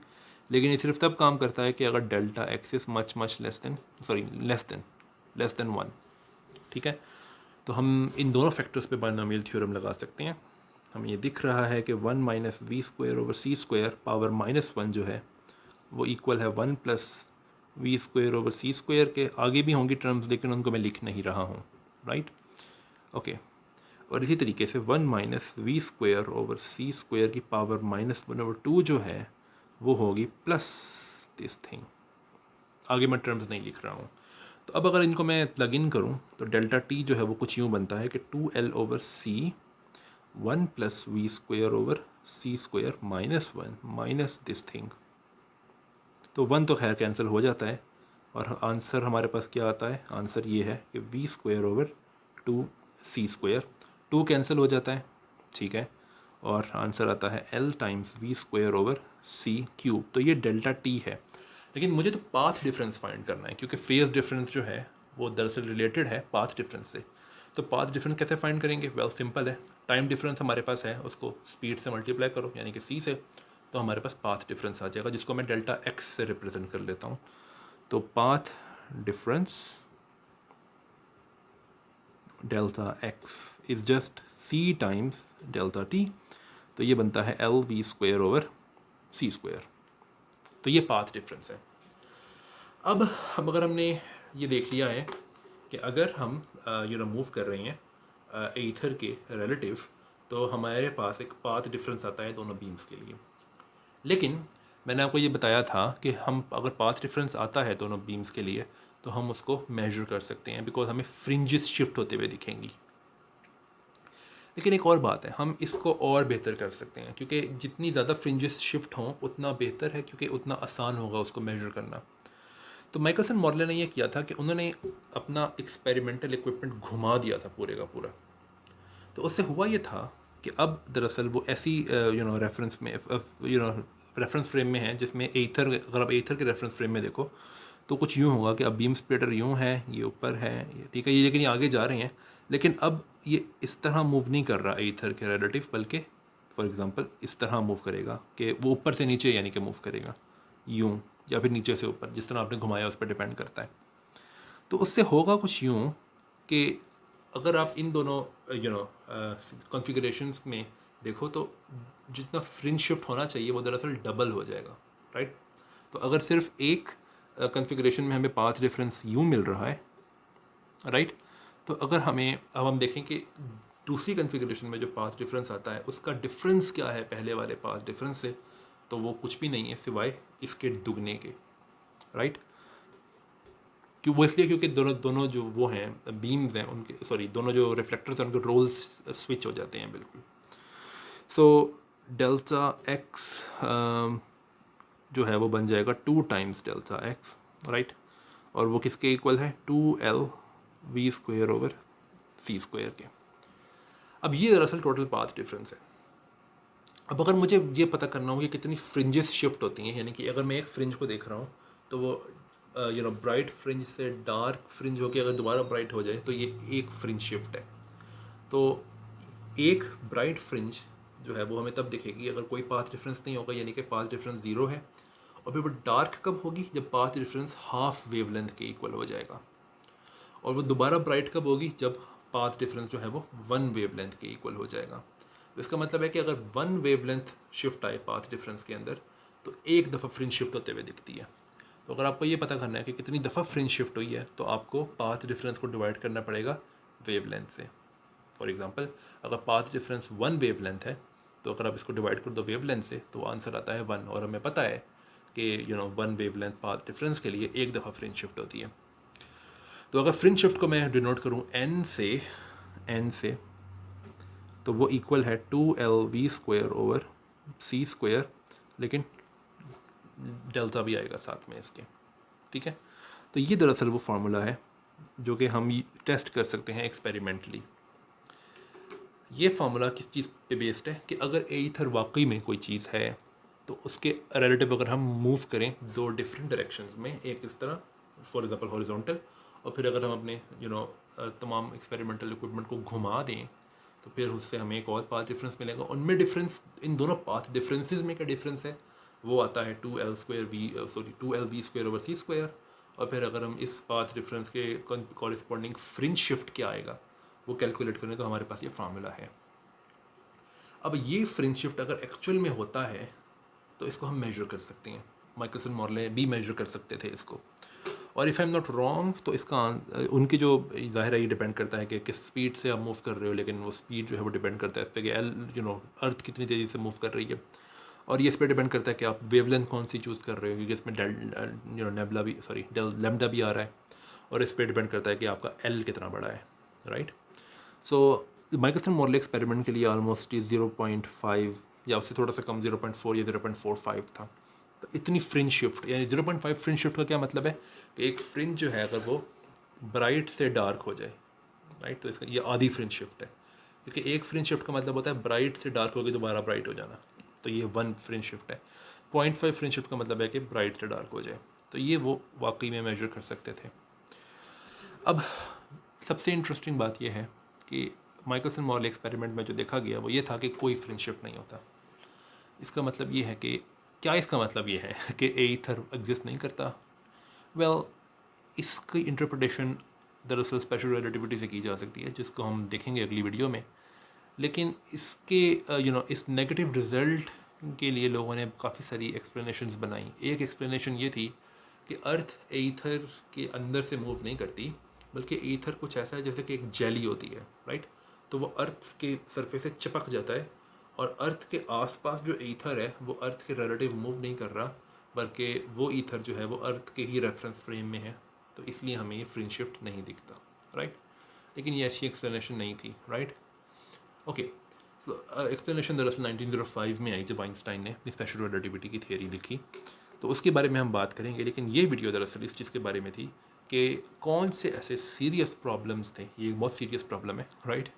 लेकिन ये सिर्फ तब काम करता है कि अगर delta x is much less than 1। ठीक है, तो हम इन दोनों फैक्टर्स पे बाइनोमियल थ्योरम लगा सकते हैं। हमें ये दिख रहा है कि 1 minus v square over c square power -1 जो है वो इक्वल है 1 plus v square over c square के। आगे भी होंगी टर्म्स लेकिन उनको मैं लिख नहीं रहा हूँ, राइट। ओके, और इसी तरीके से 1 minus v square over c square की पावर -1 ओवर 2 जो है वो होगी प्लस दिस थिंग। आगे मैं टर्म्स नहीं लिख रहा हूँ। तो अब अगर इनको मैं प्लग इन करूँ तो डेल्टा टी जो है वो कुछ यूँ बनता है कि 2l over c 1 plus v square over c square -1 minus this thing. तो 1 तो खैर कैंसिल हो जाता है और आंसर हमारे पास क्या आता है, आंसर ये है कि v square over 2 c square, 2 cancel हो जाता है, ठीक है, और आंसर आता है l times v square over c cube. तो ये डेल्टा टी है, लेकिन मुझे तो पाथ डिफरेंस फाइंड करना है क्योंकि फेज डिफरेंस जो है वो दरअसल रिलेटेड है पाथ डिफरेंस से। तो पाथ डिफरेंस कैसे फाइंड करेंगे? वेल सिंपल है, टाइम डिफरेंस हमारे पास है, उसको स्पीड से मल्टीप्लाई करो यानी कि c से, तो हमारे पास पाथ डिफरेंस आ जाएगा जिसको मैं डेल्टा x से रिप्रेजेंट कर लेता हूँ। तो path difference delta x is just c times delta t, तो ये बनता है l v square over c square. तो ये पाथ डिफरेंस है। अब अगर हमने ये देख लिया है कि अगर हम मूव कर रहे हैं एथर के रिलेटिव, तो हमारे पास एक पाथ डिफरेंस आता है दोनों बीम्स के लिए। लेकिन मैंने आपको ये बताया था कि हम अगर पाथ डिफरेंस आता है दोनों बीम्स के लिए तो हम उसको मेजर कर सकते हैं बिकॉज हमें फ्रिंजेस शिफ्ट होते हुए दिखेंगी। लेकिन एक और बात है, हम इसको और बेहतर कर सकते हैं क्योंकि जितनी ज़्यादा फ्रिंजेस शिफ्ट हों उतना बेहतर है क्योंकि उतना आसान होगा उसको मेजर करना। तो माइकलसन मॉर्ले ने यह किया था कि उन्होंने अपना एक्सपेरिमेंटल इक्विपमेंट घुमा दिया था पूरे का पूरा। तो उससे हुआ ये था कि अब दरअसल वो ऐसी रेफरेंस में रेफरेंस फ्रेम में है जिसमें एथर, अगर आप एथर के रेफरेंस फ्रेम में देखो तो कुछ यूँ होगा कि अब बीम स्प्लिटर यूँ है, ये ऊपर है, ये ठीक है, ये लेकिन ये आगे जा रहे हैं, लेकिन अब ये इस तरह मूव नहीं कर रहा एथर के रिलेटिव, बल्कि फॉर एग्जांपल इस तरह मूव करेगा कि वो ऊपर से नीचे यानी कि मूव करेगा यूँ, या फिर नीचे से ऊपर, जिस तरह आपने घुमाया उस पर डिपेंड करता है। तो उससे होगा कुछ यूँ कि अगर आप इन दोनों कॉन्फ़िगरेशंस में देखो तो जितना फ्रिंज शिफ्ट होना चाहिए वो दरअसल डबल हो जाएगा, राइट। तो अगर सिर्फ एक कॉन्फ़िगरेशन में हमें पाथ डिफरेंस यूँ मिल रहा है, राइट, तो अगर हमें अब हम देखें कि दूसरी कॉन्फ़िगरेशन में जो पाथ डिफरेंस आता है उसका डिफरेंस क्या है पहले वाले पाथ डिफरेंस से, तो वो कुछ भी नहीं है सिवाय इसके दुगने के, राइट। क्यों? वो इसलिए क्योंकि दोनों जो वो हैं बीम्स हैं उनके, सॉरी दोनों जो रिफ्लेक्टर्स हैं उनके रोल्स स्विच हो जाते हैं बिल्कुल। सो डेल्टा एक्स जो है वो बन जाएगा 2 टाइम्स डेल्टा एक्स, राइट, और वो किसके इक्वल है? 2l v square over c square के। अब ये दरअसल टोटल पाथ डिफरेंस है। अब अगर मुझे ये पता करना हो कि कितनी फ्रिंजेस शिफ्ट होती हैं, यानी कि अगर मैं एक फ्रिंज को देख रहा हूँ तो वो ब्राइट फ्रिंज से डार्क फ्रिंज होकर अगर दोबारा ब्राइट हो जाए तो ये एक फ्रिंज शिफ्ट है। तो एक ब्राइट फ्रिंज जो है वो हमें तब दिखेगी अगर कोई पाथ डिफरेंस नहीं होगा, यानी कि पाथ डिफरेंस 0 है। और फिर वो डार्क कब होगी? जब पाथ डिफरेंस हाफ वेवलेंथ के इक्वल हो जाएगा। और वो दोबारा ब्राइट कब होगी? जब पाथ डिफरेंस जो है वो 1 वेवलेंथ के इक्वल हो जाएगा। इसका मतलब है कि अगर 1 वेवलेंथ शिफ्ट आए पाथ डिफरेंस के अंदर तो एक दफ़ा फ्रिंज शिफ्ट होते हुए दिखती है। तो अगर आपको ये पता करना है कि कितनी दफ़ा फ्रिंज शिफ्ट हुई है तो आपको पाथ डिफरेंस को डिवाइड करना पड़ेगा वेवलेंथ से। फॉर एग्जांपल अगर पाथ डिफरेंस 1 वेवलेंथ है तो अगर आप इसको डिवाइड कर दो वेवलेंथ से तो आंसर आता है 1, और हमें पता है कि 1 वेवलेंथ पाथ डिफरेंस के लिए एक दफ़ा फ्रिंज शिफ्ट होती है। तो अगर फ्रिंज शिफ्ट को मैं डिनोट करूँ n से तो वो इक्वल है 2l v square over c square, लेकिन डेल्टा भी आएगा साथ में इसके, ठीक है। तो ये दरअसल वो फार्मूला है जो कि हम टेस्ट कर सकते हैं एक्सपेरिमेंटली। ये फार्मूला किस चीज़ पे बेस्ड है कि अगर ईथर वाकई में कोई चीज़ है तो उसके रिलेटिव अगर हम मूव करें दो डिफरेंट डायरेक्शंस में, एक इस तरह फॉर एग्जांपल हॉरिजॉन्टल, और फिर अगर हम अपने तमाम एक्सपेरिमेंटल इक्विपमेंट को घुमा दें तो फिर उससे हमें एक और पाथ डिफरेंस मिलेगा। उनमें डिफरेंस, इन दोनों पाथ डिफरेंसेस में क्या डिफरेंस है वो आता है 2L² और फिर अगर हम इस पाथ डिफरेंस के कॉरिस्पॉन्डिंग फ्रिंज शिफ्ट क्या आएगा वो कैलकुलेट करें तो हमारे पास ये फार्मूला है। अब ये फ्रिंज शिफ्ट अगर एक्चुअल में होता है तो इसको हम मेजर कर सकते हैं। माइकलसन मॉर्ले भी मेजर कर सकते थे इसको, और if I am not wrong तो इसका उनकी जो ज़ाहिर है ये डिपेंड करता है कि किस स्पीड से आप मूव कर रहे हो, लेकिन वो स्पीड जो है वो डिपेंड करता है इस पर कि अर्थ कितनी तेज़ी से मूव कर रही है, और ये इस पर डिपेंड करता है कि आप वेवलेंथ कौन सी चूज़ कर रहे हो, क्योंकि इसमें नेबुला भी लैम्डा भी आ रहा है, और इस पर डिपेंड करता है कि आपका एल कितना बड़ा है, राइट। सो माइकलसन मॉर्ले एक्सपेरिमेंट के लिए ऑलमोस्ट 0.5 या उससे थोड़ा सा कम 0.4 या 0.45 था। तो इतनी फ्रिंज शिफ्ट, यानी 0.5 फ्रिंज शिफ्ट का क्या मतलब है कि एक फ्रिंज जो है अगर वो ब्राइट से डार्क हो जाए, राइट, तो इसका ये आधी फ्रिंज शिफ्ट है, क्योंकि एक फ्रिंज शिफ्ट का मतलब होता है ब्राइट से डार्क होगी दोबारा ब्राइट हो जाना, तो ये 1 फ्रिंज शिफ्ट है। 0.5 फ्रिंज शिफ्ट का मतलब है कि ब्राइट से डार्क हो जाए, तो ये वो वाकई में मेजर कर सकते थे। अब सबसे इंटरेस्टिंग बात यह है कि माइकलसन मॉर्ले एक्सपेरिमेंट में जो देखा गया वो ये था कि कोई फ्रिंज शिफ्ट नहीं होता। इसका मतलब ये है कि क्या, इसका मतलब ये है कि ईथर एग्जिस्ट नहीं करता। वेल, इसकी इंटरप्रिटेशन दरअसल स्पेशल रिलेटिविटी से की जा सकती है, जिसको हम देखेंगे अगली वीडियो में। लेकिन इसके इस नेगेटिव रिजल्ट के लिए लोगों ने काफ़ी सारी एक्सप्लेनेशंस बनाई। एक एक्सप्लेनेशन ये थी कि अर्थ ईथर के अंदर से मूव नहीं करती, बल्कि ईथर कुछ ऐसा है जैसे कि एक जेली होती है, राइट। तो वो अर्थ के सरफेस से चिपक जाता है, और अर्थ के आसपास जो ईथर है वो अर्थ के रिलेटिव मूव नहीं कर रहा, बल्कि वो ईथर जो है वो अर्थ के ही रेफरेंस फ्रेम में है, तो इसलिए हमें ये फ्रिंज शिफ्ट नहीं दिखता, राइट। लेकिन ये ऐसी एक्सप्लेनेशन नहीं थी, राइट। ओके, एक्सप्लेनेशन दरअसल 1905 में आई जब आइंस्टाइन ने स्पेशल रिलेटिविटी की थियरी लिखी, तो उसके बारे में हम बात करेंगे। लेकिन ये वीडियो दरअसल इस चीज़ के बारे में थी कि कौन से ऐसे सीरियस प्रॉब्लम्स थे, ये बहुत सीरियस प्रॉब्लम है, राइट,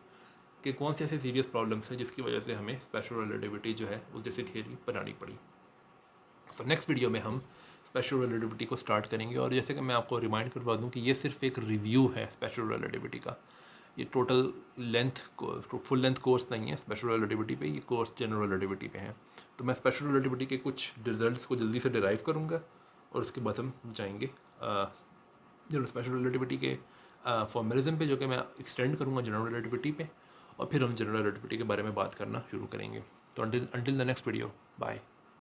कि कौन से ऐसे सीरियस प्रॉब्लम्स हैं जिसकी वजह से हमें स्पेशल रिलेटिविटी जो है उस जैसी थियरी बनानी पड़ी। सो नेक्स्ट वीडियो में हम स्पेशल रिलेटिविटी को स्टार्ट करेंगे, और जैसे कि मैं आपको रिमाइंड करवा दूं कि ये सिर्फ एक रिव्यू है स्पेशल रिलेटिविटी का, ये total length full length course नहीं है स्पेशल रिलेटिविटी पे, ये कोर्स जनरल रिलेटिविटी पे है। तो मैं स्पेशल रिलेटिविटी के कुछ रिजल्ट्स को जल्दी से डिराइव करूँगा, और उसके बाद हम जाएंगे जो स्पेशल रिलेटिविटी के फॉर्मलिज्म पे, जो कि मैं एक्सटेंड करूँगा जनरल रिलेटिविटी पे, और फिर हम जनरल रिलेटिविटी के बारे में बात करना शुरू करेंगे। तो until the next video, bye.